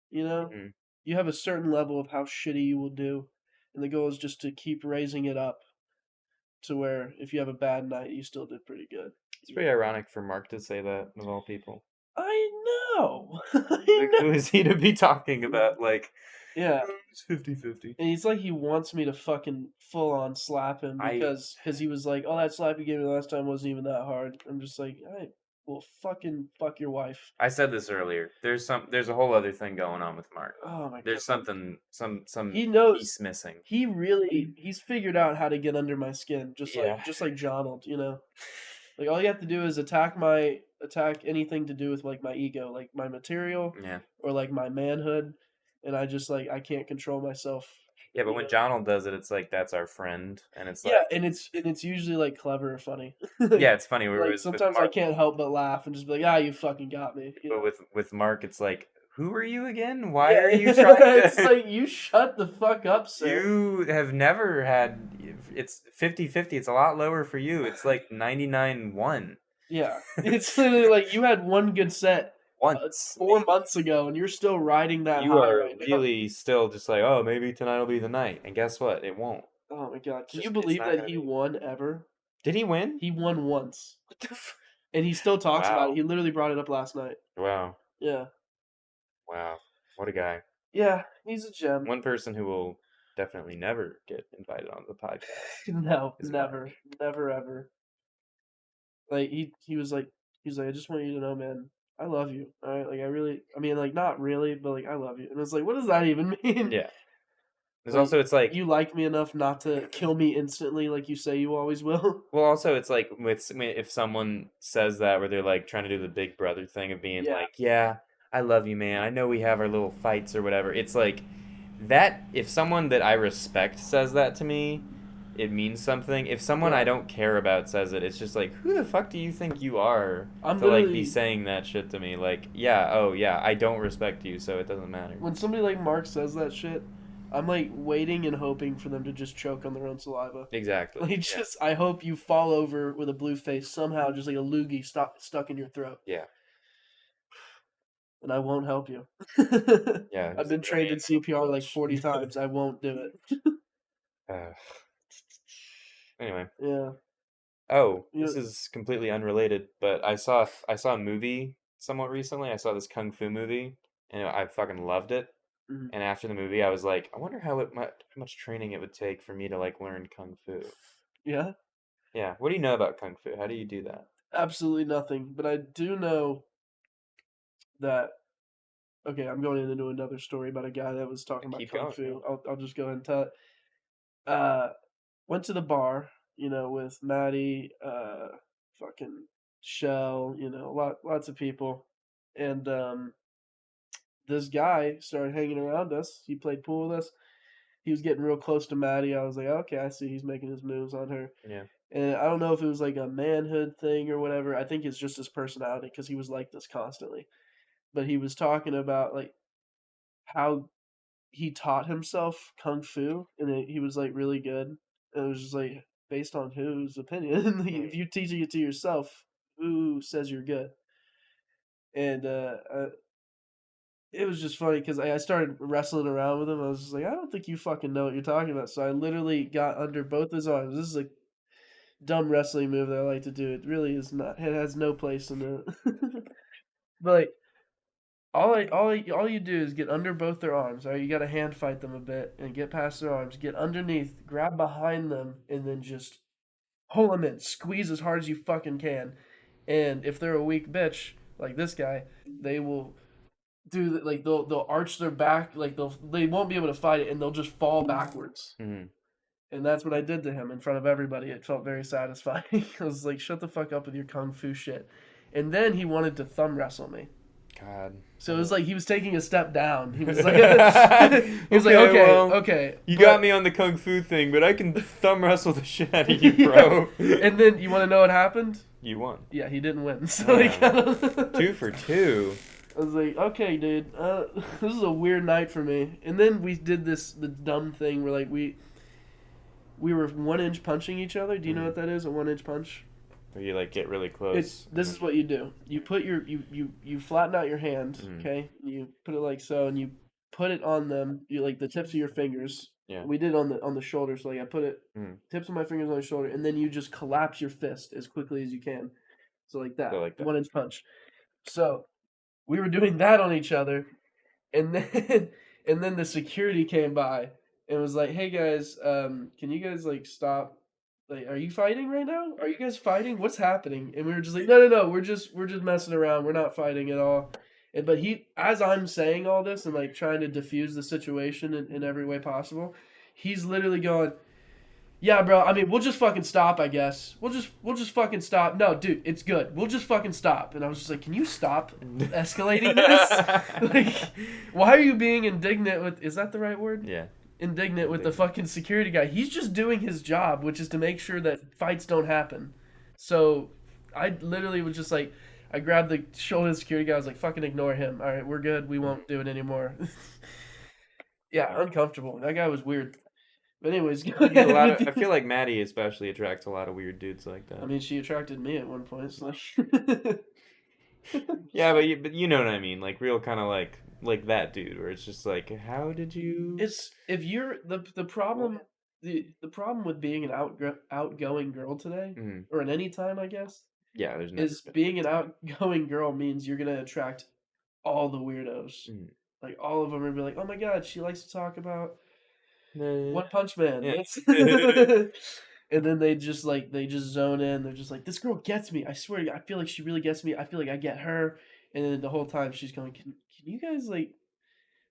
S1: you know?
S2: Hmm.
S1: You have a certain level of how shitty you will do, and the goal is just to keep raising it up to where if you have a bad night, you still did pretty good.
S2: It's pretty ironic for Mark to say that of all people.
S1: I know.
S2: Like,
S1: I
S2: who is he to be talking about? Like,
S1: Yeah,
S2: it's 50-50.
S1: and he's like he wants me to fucking full on slap him
S2: I
S1: because he was like, "Oh, that slap you gave me last time wasn't even that hard." I'm just like, "I will fucking fuck your wife."
S2: I said this earlier. There's a whole other thing going on with Mark.
S1: Oh my
S2: There's
S1: god,
S2: something some
S1: he knows.
S2: piece missing.
S1: He's figured out how to get under my skin,
S2: Yeah.
S1: just like Jonald, you know. Like all you have to do is attack anything to do with like my ego, like my material
S2: Yeah.
S1: or like my manhood, and I just like I can't control myself,
S2: Yeah, but
S1: you
S2: when
S1: know.
S2: Donald does it, it's like that's our friend, and it's
S1: Yeah,
S2: like,
S1: and it's usually like clever or funny.
S2: yeah, it's funny.
S1: Like
S2: With
S1: sometimes I
S2: Mark,
S1: can't help but laugh and just be like, ah, you fucking got me, you
S2: but
S1: know.
S2: with Mark, it's like, who are you again? Why
S1: Yeah,
S2: are you trying
S1: it's
S2: to?
S1: like you shut the fuck up, sir.
S2: You have never had. It's 50-50. It's a lot lower for you. It's like 99-1
S1: Yeah, it's literally like you had one good set
S2: once.
S1: 4 months ago, and you're still riding that
S2: You
S1: high
S2: are
S1: right now.
S2: really still just like, oh, maybe tonight will be the night, and guess what? It won't.
S1: Oh my god,
S2: It's
S1: can you
S2: just, it's
S1: believe
S2: not
S1: that
S2: gonna
S1: he
S2: be.
S1: won ever?
S2: Did he win?
S1: He won once,
S2: What the?
S1: and he still talks about it.
S2: Wow,
S1: He literally brought it up last night.
S2: wow,
S1: Yeah,
S2: wow. What a guy.
S1: yeah, he's a gem.
S2: One person who will definitely never get invited on the podcast
S1: No,
S2: is Mark.
S1: never, never, ever. Like he was like, I just want you to know, man, I love you. All right, like I really, I mean, like not really, but like I love you. And it's like, what does that even mean?
S2: Yeah. There's
S1: Like
S2: also it's like
S1: you like me enough not to kill me instantly, like you say you always will.
S2: well also it's like if someone says that where they're like trying to do the big brother thing of being
S1: Yeah,
S2: like, yeah, I love you, man. I know we have our little fights or whatever. It's like that if someone that I respect says that to me, it means something. If someone I
S1: yeah.
S2: don't care about says it, it's just like, who the fuck do you think you are
S1: I'm
S2: to like be
S1: literally
S2: saying that shit to me? Like, yeah, oh yeah, I don't respect you, so it doesn't matter.
S1: when somebody like Mark says that shit, I'm like waiting and hoping for them to just choke on their own saliva.
S2: Exactly.
S1: Like
S2: Yeah.
S1: just, I hope you fall over with a blue face somehow, just like a loogie stuck in your throat,
S2: Yeah.
S1: and I won't help you.
S2: Yeah.
S1: I've
S2: He's
S1: been
S2: a very
S1: trained in CPR
S2: uncomfortable
S1: like
S2: image.
S1: 40 times. I won't do it.
S2: uh, anyway.
S1: Yeah,
S2: Oh,
S1: you
S2: this
S1: know,
S2: is completely unrelated, but I saw a movie somewhat recently. I saw this kung fu movie, and I fucking loved it.
S1: mhm.
S2: And after the movie, I was like, I wonder how much training it would take for me to like learn kung fu.
S1: Yeah,
S2: Yeah. What do you know about kung fu? How do you do that?
S1: absolutely nothing. But I do know that. Okay, I'm going into another story about a guy that was talking about
S2: Keep
S1: kung
S2: going. Yeah.
S1: fu. I'll just go ahead and tell it. Uh, Went to the bar, with Maddie, fucking Shell, lots of people, and this guy started hanging around us. He played pool with us. He was getting real close to Maddie. I was like, okay, I see he's making his moves on her.
S2: Yeah.
S1: And I don't know if it was like a manhood thing or whatever. I think it's just his personality because he was like this constantly. But he was talking about like how he taught himself kung fu, and he was like really good. And it was just like based on whose opinion? If
S2: Hmm.
S1: you teaching it to yourself, who says you're good? And it was just funny because I started wrestling around with him. I was just like, I don't think you fucking know what you're talking about. So I literally got under both his arms. This is a dumb wrestling move that I like to do. It really is not. It has no place in it. But like, all you do is get under both their arms. All right, you got to hand fight them a bit and get past their arms. Get underneath, grab behind them, and then just pull them in. Squeeze as hard as you fucking can. And if they're a weak bitch like this guy, they will do like they'll arch their back, like they won't be able to fight it, and they'll just fall backwards.
S2: Hmm.
S1: And that's what I did to him in front of everybody. It felt very satisfying. I was like, shut the fuck up with your kung fu shit. And then he wanted to thumb wrestle me.
S2: God.
S1: So it was like he was taking a step down. He was like, he was like,
S2: Okay,
S1: okay,
S2: well,
S1: okay,
S2: you got
S1: but
S2: me on the kung fu thing, but I can thumb wrestle the shit out of you,
S1: yeah.
S2: bro.
S1: And then you want to know what happened?
S2: You won.
S1: Yeah, he didn't win. So he
S2: Damn.
S1: kind of
S2: 2 for 2.
S1: I was like, okay, dude, this is a weird night for me. And then we did the dumb thing where like we were 1 inch punching each other. Do you know
S2: Mm.
S1: what that is? A 1 inch punch.
S2: Where you like get really
S1: It.
S2: close and
S1: This is
S2: then.
S1: what you do. You put you flatten out your hand.
S2: Mm.
S1: Okay. You put it like so, and you put it on them. You like the tips of your fingers.
S2: Yeah.
S1: We did it on the shoulder. So like I put it
S2: Mm.
S1: tips of my fingers on the shoulder, and then you just collapse your fist as quickly as you can. So like
S2: So
S1: that,
S2: like that.
S1: 1 inch punch. So we were doing that on each other, and then and then the security came by and was like, "Hey guys, can you guys like stop? Like, are you fighting right now? Are you guys fighting? What's happening?" And we were just like, "No, no, no, we're just messing around. We're not fighting at all." And but he, as I'm saying all this and like trying to diffuse the situation in every way possible, he's literally going, yeah, bro. I mean, we'll just fucking stop. I guess we'll just fucking stop. No, dude, it's good. We'll just fucking stop. And I was just like, can you stop escalating this? Like, why are you being indignant with? Is that the right word?
S2: Yeah.
S1: Indignant with the fucking security guy. He's just doing his job, which is to make sure that fights don't happen. So, I literally was just like, I grabbed the shoulder of the security guy. I was like, fucking ignore him. All right, we're good. We
S2: Mm.
S1: won't do it anymore. Yeah, uncomfortable. That guy was weird. But anyways, go
S2: You get a
S1: ahead
S2: lot
S1: with
S2: of. I
S1: you.
S2: feel like Maddie especially attracts a lot of weird dudes like
S1: I
S2: that.
S1: mean, she attracted me at one point. So like,
S2: Yeah, but you know what I mean, like real kind of like that dude, where it's just like, how did you?
S1: it's if you're the problem the problem with being an outgoing girl today
S2: Mm.
S1: or at any time, I guess,
S2: Yeah, there's never
S1: is
S2: been a
S1: being
S2: good
S1: an
S2: time.
S1: outgoing girl means you're gonna attract all the weirdos.
S2: Mm.
S1: Like all of them are gonna be like, oh my god, she likes to talk about
S2: Yeah.
S1: One Punch Man.
S2: Yeah.
S1: Let's and then they just zone in. They're just like, this girl gets me. I swear, I feel like she really gets me. I feel like I get her. And then the whole time she's going, can you guys like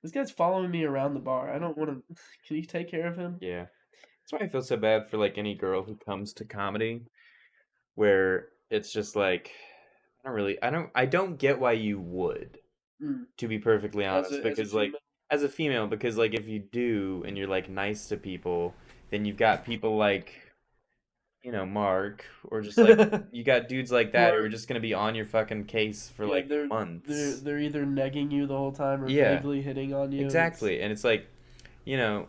S1: this guy's following me around the bar. I don't want to. Can you take care of him?
S2: Yeah. That's why I feel so bad for like any girl who comes to comedy where it's just like I don't get why you would,
S1: Mm.
S2: to be perfectly
S1: As
S2: honest,
S1: a
S2: because like
S1: female.
S2: as a female, because like if you do and you're like nice to people, then you've got people like, Mark, or just like you got dudes like
S1: Who
S2: that who
S1: are
S2: are just gonna be on your fucking case for
S1: yeah,
S2: like
S1: they're
S2: months.
S1: they're either negging you the whole time or
S2: Yeah,
S1: vaguely hitting on you, and it's
S2: exactly. And it's like, you know,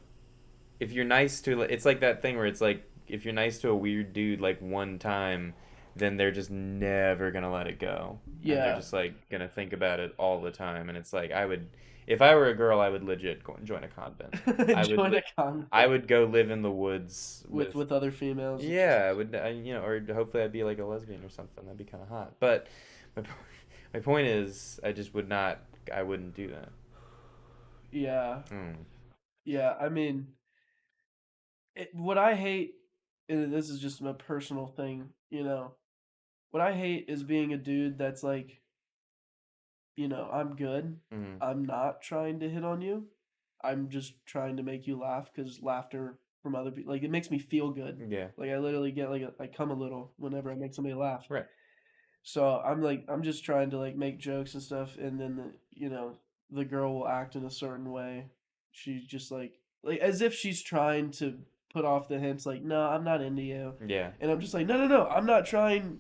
S2: if you're nice to, it's like that thing where it's like if you're nice to a weird dude like one time, then they're just never gonna let it go, and they're
S1: yeah.
S2: just like gonna think about it all the time. And it's like if I were a girl, I would legit go and join a convent. I would
S1: Join a
S2: I
S1: convent
S2: would go live in the woods with.
S1: with other females. And just
S2: Yeah, I would, or hopefully I'd be like a lesbian or something. That'd be kind of hot. But my, po- my point is, I just would not, I wouldn't do that.
S1: yeah,
S2: Mm.
S1: yeah. I mean, what I hate, and this is just a personal thing, What I hate is being a dude that's like, I'm good.
S2: Mm.
S1: I'm not trying to hit on you. I'm just trying to make you laugh because laughter from other people, like, it makes me feel good.
S2: Yeah.
S1: Like, I literally get like, I come a little whenever I make somebody laugh.
S2: Right.
S1: So I'm like, I'm just trying to like make jokes and stuff. And then, the girl will act in a certain way. She's just like as if she's trying to put off the hints, like, no, I'm not into you.
S2: Yeah.
S1: And I'm just like, no, no, no, I'm not trying.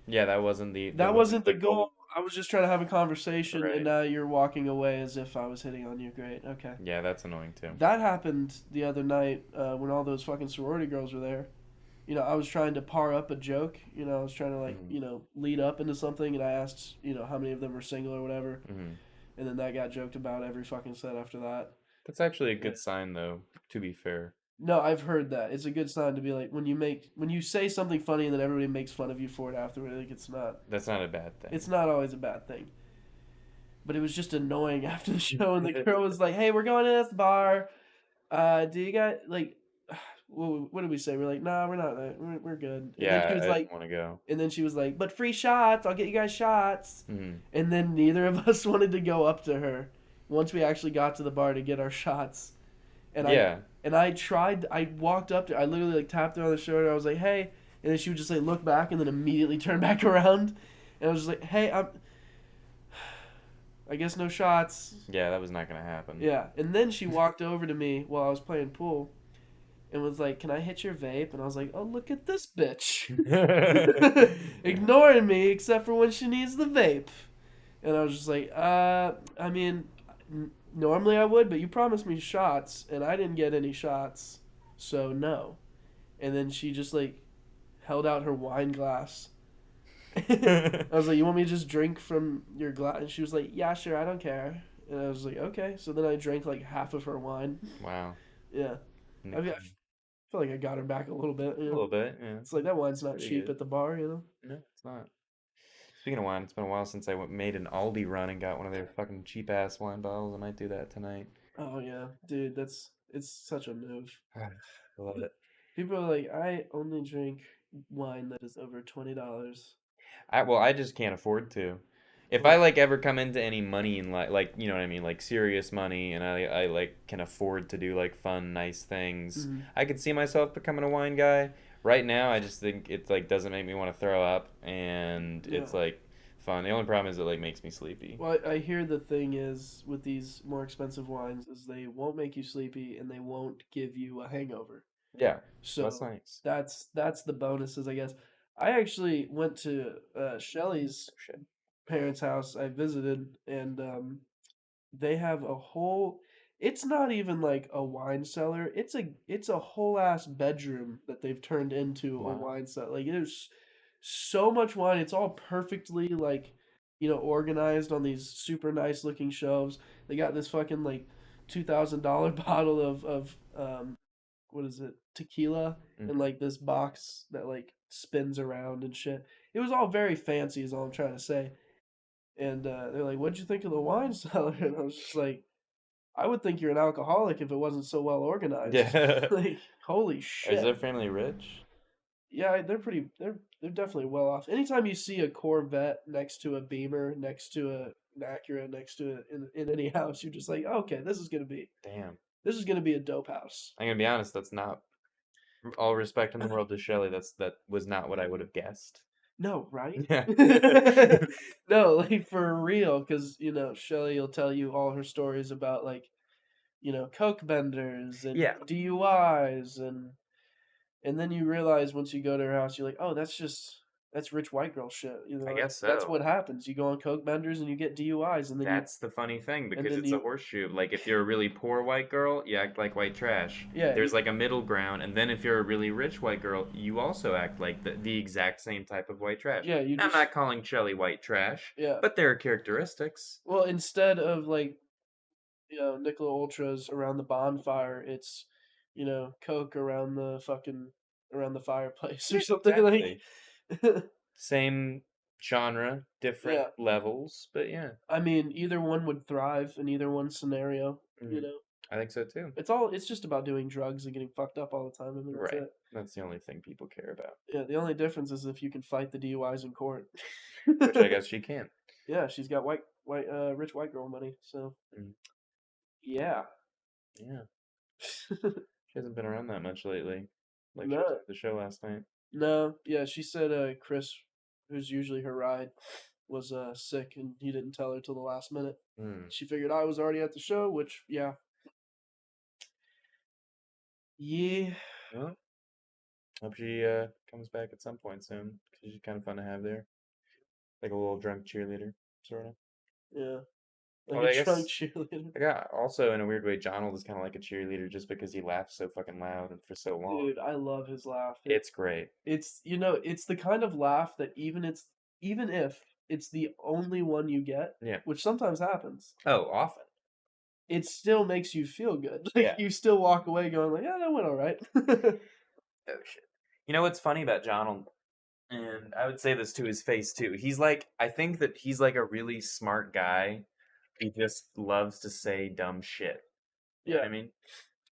S2: Yeah, that
S1: That
S2: wasn't
S1: wasn't
S2: the
S1: the goal.
S2: goal.
S1: I was just trying to have a conversation, and
S2: Right.
S1: now you're walking away as if I was hitting on you. Great. Okay.
S2: Yeah, that's annoying too.
S1: That happened the other night when all those fucking sorority girls were there. I was trying to par up a joke. I was trying to like,
S2: Hmm.
S1: lead up into something, and I asked, how many of them were single or whatever,
S2: Hmm.
S1: and then that got joked about every fucking set after that.
S2: That's actually a
S1: Yeah.
S2: good sign, though, to be fair.
S1: No, I've heard that. It's a good sign to be like when you say something funny and then everybody makes fun of you for it afterward. Like
S2: That's not a bad
S1: it's
S2: thing.
S1: not always a bad thing. But it was just annoying after the show, and the girl was like, "Hey, we're going to this bar. Do you guys like? What did we say? We're like, nah, we're not. We're good." And then she
S2: Yeah,
S1: was
S2: I didn't
S1: like,
S2: want to go.
S1: "But free shots. I'll get you guys shots."
S2: Hmm.
S1: And then neither of us wanted to go up to her once we actually got to the bar to get our shots. And I
S2: Yeah.
S1: and I tried. I walked up to. I literally like tapped her on the shoulder. I was like, "Hey," and then she would just like look back and then immediately turn back around. And I was just like, "Hey, I guess no shots."
S2: Yeah, that was not gonna happen.
S1: Yeah. And then she walked over to me while I was playing pool and was like, "Can I hit your vape?" And I was like, "Oh, look at this bitch." Ignoring me except for when she needs the vape. And I was just like, I mean, normally I would, but you promised me shots, and I didn't get any shots, so no. And then she just like held out her wine glass. I was like, you want me to just drink from your glass? And she was like, yeah, sure, I don't care. And I was like, okay. So then I drank like half of her wine.
S2: Wow.
S1: Yeah. I
S2: Nicole.
S1: feel like I got her back a little bit.
S2: A little bit, yeah.
S1: It's like that wine's not
S2: Pretty
S1: cheap
S2: good.
S1: at the bar.
S2: No, it's not. Speaking of wine, it's been a while since I made an Aldi run and got one of their fucking cheap ass wine bottles. I might do that tonight.
S1: Oh yeah, dude, it's such a move.
S2: I love it.
S1: People are like, I only drink wine that is over $20.
S2: I just can't afford to. If I
S1: Well,
S2: like ever come into any money in like you know what I mean, like serious money, and I like can afford to do like fun, nice things,
S1: mhm.
S2: I could see myself becoming a wine guy. Right now, I just think it like doesn't make me want to throw up, and
S1: Yeah.
S2: it's like fun. The only problem is it like makes me sleepy.
S1: Well, I hear the thing is with these more expensive wines is they won't make you sleepy and they won't give you a hangover.
S2: Yeah, that's
S1: So
S2: nice.
S1: that's the bonuses, I guess. I actually went to Shelly's
S2: Oh shit.
S1: parents' house. I visited, and they have a whole. It's not even like a wine cellar. It's a whole ass bedroom that they've turned into a
S2: Wow.
S1: wine cellar. Like there's so much wine. It's all perfectly like organized on these super nice looking shelves. They got this fucking like $2,000 bottle of what is it, tequila, in
S2: Hmm.
S1: like this box that like spins around and shit. It was all very fancy, is all I'm trying to say. And they're like, "What'd you think of the wine cellar?" And I was just like, "I would think you're an alcoholic if it wasn't so well organized."
S2: Yeah.
S1: Like, holy
S2: Is
S1: shit.
S2: their family rich?
S1: Yeah, they're pretty. They're definitely well off. Anytime you see a Corvette next to a Beamer, next to an Acura, next to in any house, you're just like, okay,
S2: Damn.
S1: this is gonna be a dope house.
S2: I'm gonna be honest, that's not all respect in the world to Shelley. That was not what I would have guessed.
S1: No, right?
S2: Yeah.
S1: No, like for real, because Shelly will tell you all her stories about like coke benders and
S2: Yeah,
S1: DUIs, and then you realize once you go to her house, you're like, oh, that's rich white girl shit.
S2: I
S1: Like
S2: guess
S1: that's
S2: so.
S1: what happens. You go on coke benders and you get DUIs, and then you
S2: That's the funny thing
S1: and
S2: because
S1: then
S2: it's a
S1: you
S2: horseshoe. Like if you're a really poor white girl, you act like white trash.
S1: yeah
S2: There's like a middle ground, and then if you're a really rich white girl, you also act like the exact same type of white trash.
S1: yeah you
S2: Now, I'm
S1: just
S2: not calling Shelley white trash,
S1: yeah.
S2: but there are characteristics.
S1: Well, instead of like Nicola Ultras around the bonfire, it's coke around the fireplace or
S2: Yeah,
S1: something like.
S2: exactly. Same genre, different
S1: Yeah,
S2: levels, but yeah.
S1: I mean, either one would thrive in either one scenario. You
S2: Mhm.
S1: know,
S2: I think so too.
S1: it's just about doing drugs and getting fucked up all the time. I mean, that's
S2: Right.
S1: it.
S2: That's the only thing people care about.
S1: Yeah, the only difference is if you can fight the DUIs in court.
S2: Which I guess she can.
S1: Yeah, she's got rich white girl money. So
S2: Mm,
S1: yeah.
S2: yeah. She hasn't been around that much lately. Like she was
S1: No,
S2: at the show last night.
S1: no, yeah. She said Chris, who's usually her ride, was sick and he didn't tell her till the last minute.
S2: Hmm.
S1: She figured I was already at the show, which yeah, yeah,
S2: Well, hope she comes back at some point soon. 'Cause she's kind of fun to have there. Like a little drunk cheerleader, sort of.
S1: yeah, like
S2: Well,
S1: a
S2: I
S1: drunk
S2: guess
S1: cheerleader.
S2: I got also in a weird way, Donald is kind of like a cheerleader just because he laughs so fucking loud and for so long.
S1: Dude, I love his laugh.
S2: It's great.
S1: It's the kind of laugh that even if it's the only one you get,
S2: Yeah.
S1: which sometimes happens,
S2: Oh, often.
S1: it still makes you feel good. Like
S2: Yeah.
S1: you still walk away going like, yeah, that went all right.
S2: Oh shit. You know what's funny about Donald? And I would say this to his face too. He's like, I think that he's like a really smart guy. He just loves to say dumb shit. You know what
S1: Yeah.
S2: I mean?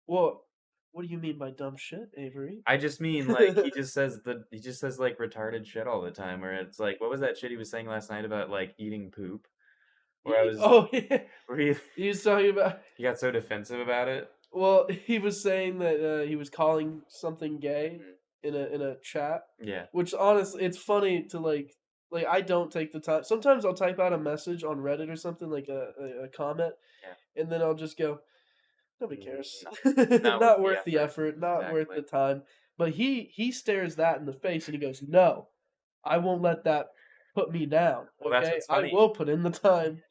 S1: Well, what do you mean by dumb shit, Avery?
S2: I just mean like he just says like retarded shit all the time. Where it's like, what was that shit he was saying last night about like eating poop? Where I was,
S1: Oh yeah,
S2: where he
S1: he was talking about.
S2: he got so defensive about it.
S1: Well, he was saying that he was calling something gay
S2: Mhm.
S1: in a chat,
S2: Yeah,
S1: which honestly, it's funny to like I don't take the time. Sometimes I'll type out a message on Reddit or something like a comment,
S2: yeah.
S1: and then I'll just go, nobody
S2: Mm,
S1: cares,
S2: not, not worth
S1: not
S2: the
S1: worth the
S2: effort.
S1: effort, not worth
S2: Exactly.
S1: the time. But he stares that in the face and he goes, no, I won't let that. put me down,
S2: Well, that's
S1: okay?
S2: what's
S1: I
S2: funny.
S1: will put in the time.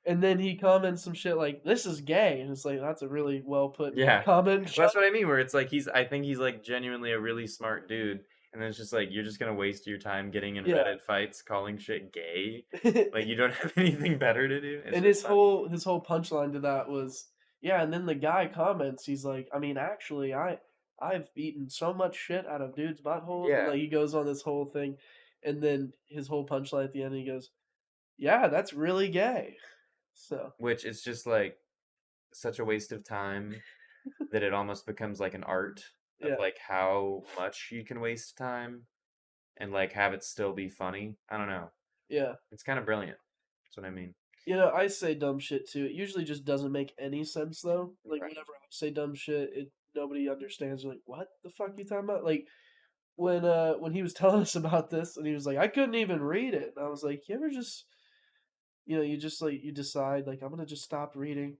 S1: And then he comments some shit like, "This is gay," and it's like, that's a really well put
S2: Yeah.
S1: comment,
S2: Well,
S1: Chuck.
S2: that's what I mean, where it's like I think he's like genuinely a really smart dude, and then it's just like you're just gonna waste your time getting in
S1: Yeah.
S2: Reddit fights calling shit gay. Like you don't have anything better to do. It's
S1: And
S2: just funny.
S1: his whole punchline to that was, yeah, and then the guy comments, he's like, I mean, actually, I've eaten so much shit out of dudes' buttholes, and
S2: Yeah.
S1: like he goes on this whole thing, and then his whole punchline at the end, he goes, yeah, that's really gay. So
S2: Which is just like such a waste of time that it almost becomes like an art of
S1: yeah,
S2: like how much you can waste time and like have it still be funny. I don't know.
S1: yeah.
S2: It's kind of brilliant. That's what I mean.
S1: You know, I say dumb shit too. It usually just doesn't make any sense though. Like
S2: Right.
S1: whenever I say dumb shit, it nobody understands. They're like, what the fuck you talking about? Like when he was telling us about this, and he was like, I couldn't even read it. And I was like, you ever just you just like you decide like I'm gonna just stop reading,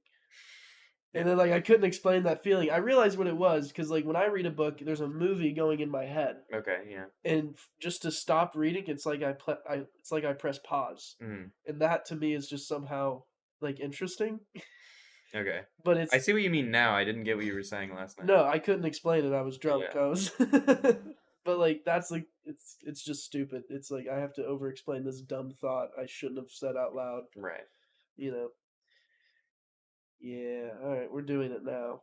S2: Yeah.
S1: and then like I couldn't explain that feeling. I realized what it was because like when I read a book, there's a movie going in my head,
S2: Okay. Yeah.
S1: and just to stop reading, it's like it's like I press pause,
S2: Mm,
S1: and that to me is just somehow like interesting.
S2: okay.
S1: But
S2: I
S1: it's
S2: see what you mean now. I didn't get what you were saying last night.
S1: no, I couldn't explain it. I was
S2: But
S1: drunk.
S2: yeah.
S1: I was, but like that's like it's just stupid. It's like I have to over explain this dumb thought I shouldn't have said out loud.
S2: Right.
S1: You know. Yeah. All right, we're doing it now.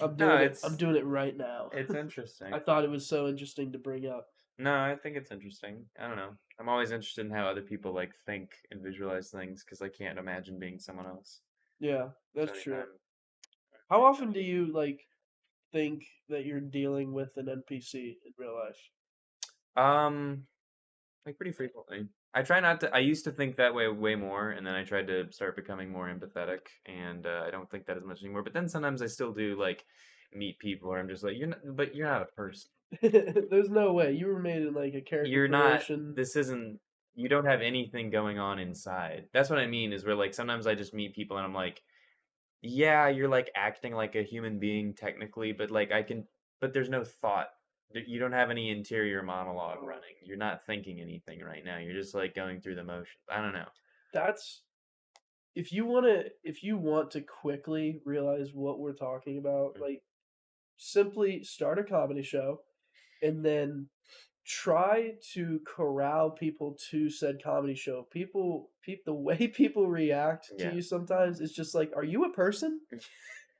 S1: I'm
S2: No,
S1: doing it. I'm doing it right now.
S2: it's interesting.
S1: I thought it was so interesting to bring up.
S2: No, I think it's interesting. I don't know. I'm always interested in how other people like think and visualize things because I can't imagine being someone else.
S1: Yeah,
S2: So
S1: that's true.
S2: anytime,
S1: How often
S2: anytime
S1: do you like think that you're dealing with an NPC in real life?
S2: like pretty frequently. I try not to. I used to think that way more, and then I tried to start becoming more empathetic, and I don't think that as much anymore. But then sometimes I still do like meet people where I'm just like, you're not, but you're not a person.
S1: There's no way you were made in like a character
S2: You're not.
S1: creation.
S2: This isn't. You don't have anything going on inside. That's what I mean. Is where like sometimes I just meet people and I'm like, yeah, you're like acting like a human being technically, but like I can. But there's no thought. You don't have any interior monologue running. You're not thinking anything right now. You're just like going through the motions. I don't know.
S1: That's if you want to quickly realize what we're talking about,
S2: Mm.
S1: like simply start a comedy show and then try to corral people to said comedy show. The way people react to
S2: Yeah.
S1: you sometimes is just like, are you a person?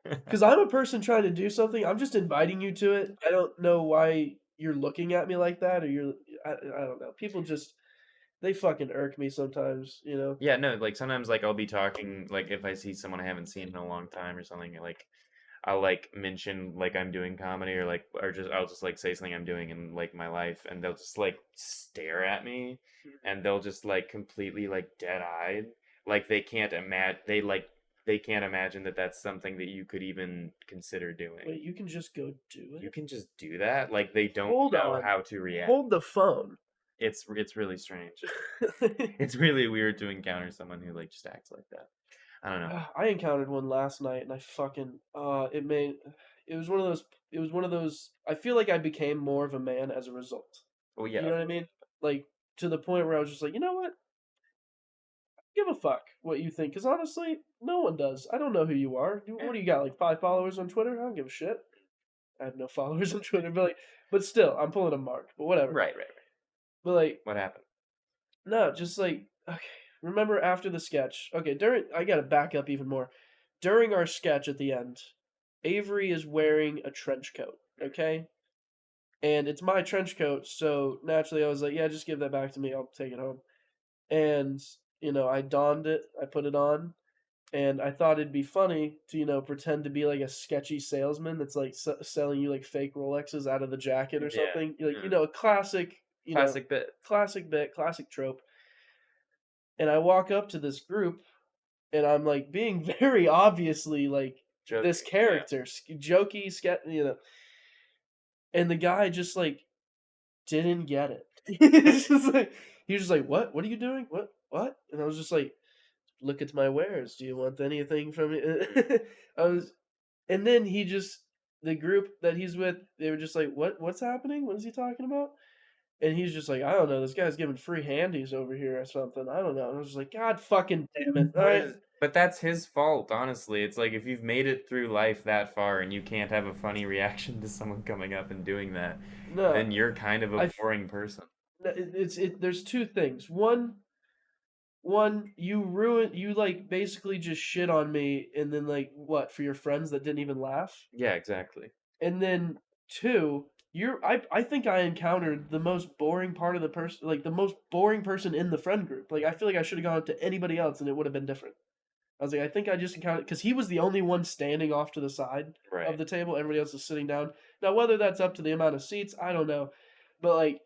S1: Because I'm a person trying to do something. I'm just inviting you to it. I don't know why you're looking at me like that, or I don't know. People just they fucking irk me sometimes, you know.
S2: Yeah, no, like sometimes like I'll be talking like if I see someone I haven't seen in a long time or something, like I'll like mention like I'm doing comedy or like or just I'll just like say something I'm doing in like my life and they'll just like stare at me and they'll just like completely like dead-eyed like they can't imagine that that's something that you could even consider doing.
S1: Wait, you can just go do
S2: You
S1: it?
S2: can just do that? Like they don't
S1: Hold
S2: know
S1: on.
S2: how to react.
S1: Hold the phone.
S2: It's really strange. It's really weird to encounter someone who like just acts like that. I don't know.
S1: I encountered one last night and I fucking it was one of those I feel like I became more of a man as a result.
S2: Oh
S1: You
S2: yeah,
S1: know what I mean? Like to the point where I was just like, you know what? Give a fuck what you think, because honestly, no one does. I don't know who you are.
S2: yeah.
S1: What do you got? Like 5 followers on Twitter? I don't give a shit. I have no followers on Twitter, but still, I'm pulling a mark. But whatever.
S2: Right, right, right.
S1: But like,
S2: What happened?
S1: no, just like okay. Remember after the sketch? Okay, during I gotta back up even more. During our sketch at the end, Avery is wearing a trench coat. Okay, and it's my trench coat, so naturally I was like, yeah, just give that back to me. I'll take it home. And I donned it. I put it on, and I thought it'd be funny to pretend to be like a sketchy salesman that's like selling you like fake Rolexes out of the jacket or
S2: Yeah.
S1: something. Like
S2: Mm.
S1: a classic,
S2: Classic bit.
S1: classic bit, classic trope. And I walk up to this group, and I'm like being very obviously like this
S2: Joking. Yeah.
S1: character, jokey, and the guy just like didn't get it. He was just like, "What? What are you doing? What? What?" And I was just like, "Look at my wares. Do you want anything from me?"
S2: Mm.
S1: I was, and then the group that he's with, they were just like, "What's happening? What is he talking about?" And he's just like, I don't know, this guy's giving free handies over here or something. I don't know. And I was just like, God fucking damn it. All right.
S2: But that's his fault, honestly. It's like if you've made it through life that far and you can't have a funny reaction to someone coming up and doing that,
S1: No,
S2: then you're kind of a
S1: I,
S2: boring person.
S1: there's two things. You ruin, you like basically just shit on me and then like what, for your friends that didn't even laugh?
S2: Yeah, exactly.
S1: And then two, I think I encountered the most boring part of the person, like the most boring person in the friend group. Like I feel like I should have gone to anybody else and it would have been different. I was like, I think I just encountered because he was the only one standing off to the side of
S2: Right.
S1: the table. Everybody else is sitting down. Now, whether that's up to the amount of seats, I don't know. But like,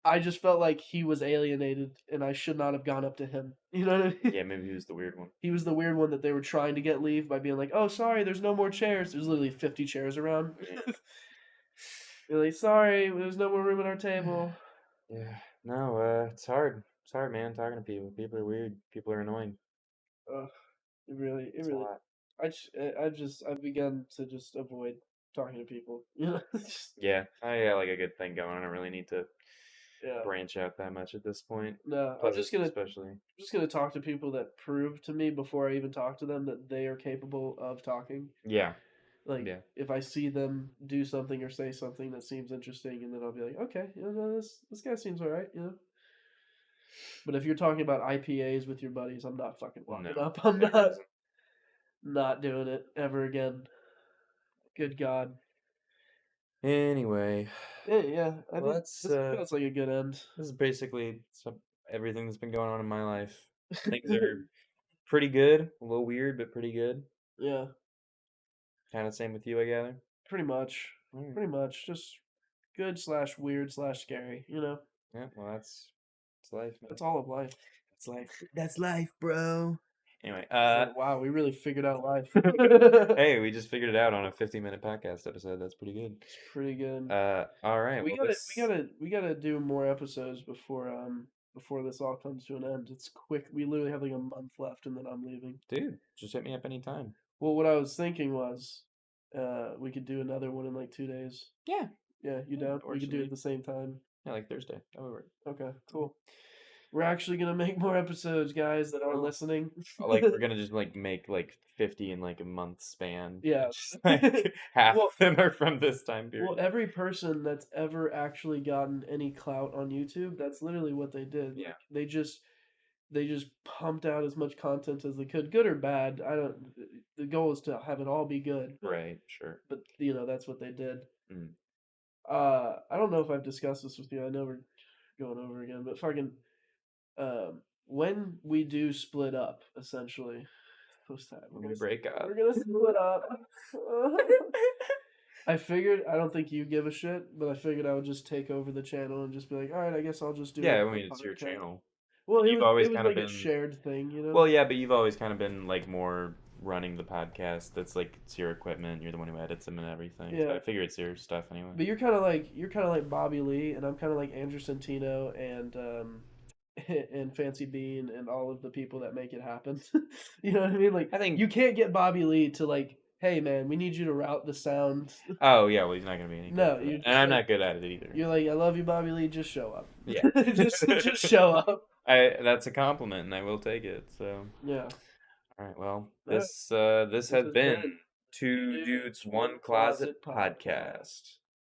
S1: I just felt like he was alienated, and I should not have gone up to him. You know what I mean?
S2: Yeah, maybe he was the weird one.
S1: He was the weird one that they were trying to get leave by being like, "Oh, sorry, there's no more chairs." There's literally 50 chairs around.
S2: Yeah.
S1: They're like, "Sorry, there's no more room at our table."
S2: Yeah. No, it's hard. It's hard, man, talking to people. People are weird. People are annoying.
S1: Ugh, it
S2: It's a
S1: really.
S2: lot.
S1: I've begun to just avoid talking to people. You know,
S2: Yeah, I got like a good thing going. I don't really need to
S1: yeah.
S2: branch out that much at this point.
S1: No,
S2: Plus, especially.
S1: I'm just gonna talk to people that prove to me before I even talk to them that they are capable of talking.
S2: Yeah.
S1: Like
S2: Yeah.
S1: if I see them do something or say something that seems interesting, and then I'll be like, okay, you know, no, this guy seems alright, you know. But if you're talking about IPAs with your buddies, I'm not fucking
S2: No,
S1: walking up. I'm
S2: no
S1: not
S2: reason.
S1: doing it ever again. Good God.
S2: Anyway,
S1: Yeah, yeah. I
S2: well,
S1: think this feels like a good end.
S2: this is basically everything that's been going on in my life. Things are pretty good. A little weird, but pretty good.
S1: Yeah,
S2: Kind of same with you, I gather.
S1: pretty much.
S2: All right.
S1: Pretty much. Just good slash weird slash scary. You know,
S2: Yeah. Well, that's life, man.
S1: that's all of life.
S2: That's life. That's life, bro. Anyway,
S1: Like, wow, we really figured out life.
S2: hey, we just figured it out on a 50-minute podcast episode. That's pretty good.
S1: It's pretty good.
S2: All right. Well, this.
S1: We gotta do more episodes before this all comes to an end. It's quick. We literally have like a month left, and then I'm leaving.
S2: Dude, just hit me up anytime.
S1: Well, what I was thinking was, we could do another one in like 2 days.
S2: Yeah.
S1: Yeah, you
S2: Yeah,
S1: down? We
S2: works
S1: could
S2: for
S1: do it at
S2: me.
S1: the same time.
S2: Yeah, like Thursday. That would work.
S1: Okay, cool. We're actually gonna make more episodes, guys that aren't
S2: Well,
S1: listening.
S2: like we're gonna just like make like 50 in like a month span.
S1: Yeah.
S2: Just like half
S1: Well,
S2: of them are from this time
S1: well,
S2: period.
S1: every person that's ever actually gotten any clout on YouTube, that's literally what they did.
S2: Yeah.
S1: Like they just pumped out as much content as they could, good or bad. I don't. The goal is to have it all be good,
S2: Right. Sure.
S1: but you know that's what they did.
S2: Mm.
S1: I don't know if I've discussed this with you. I know we're going over again, but fucking when we do split up, essentially, what's that?
S2: We're gonna break up.
S1: We're gonna split up. I figured I don't think you give a shit, but I figured I would just take over the channel and just be like, all right, I guess I'll just do
S2: Yeah,
S1: like
S2: I
S1: the
S2: mean it's your
S1: podcast.
S2: channel.
S1: Well,
S2: You've always
S1: it was
S2: kind of
S1: like a
S2: been.
S1: shared thing, you know.
S2: Well, yeah, but you've always kind of been like more running the podcast. That's like it's your equipment. You're the one who edits them and everything. So
S1: Yeah,
S2: I figure it's your stuff anyway.
S1: but you're kind of like Bobby Lee, and I'm kind of like Andrew Santino and and Fancy Bean and all of the people that make it happen. You know what I mean? Like
S2: I think.
S1: you can't get Bobby Lee to like, hey man, we need you to route the sound.
S2: Oh yeah, well he's not gonna be any good
S1: No,
S2: for
S1: you're
S2: that, and
S1: just
S2: I'm
S1: like
S2: not good at it either.
S1: you're like, I love you, Bobby Lee. Just show up.
S2: Yeah.
S1: Just show up.
S2: That's a compliment, and I will take it. So,
S1: Yeah.
S2: all right. Well,
S1: Alright,
S2: this
S1: this
S2: has
S1: has
S2: been
S1: been
S2: Two
S1: Two
S2: Dudes
S1: Dudes
S2: One
S1: One
S2: Closet
S1: Closet
S2: podcast.
S1: Podcast.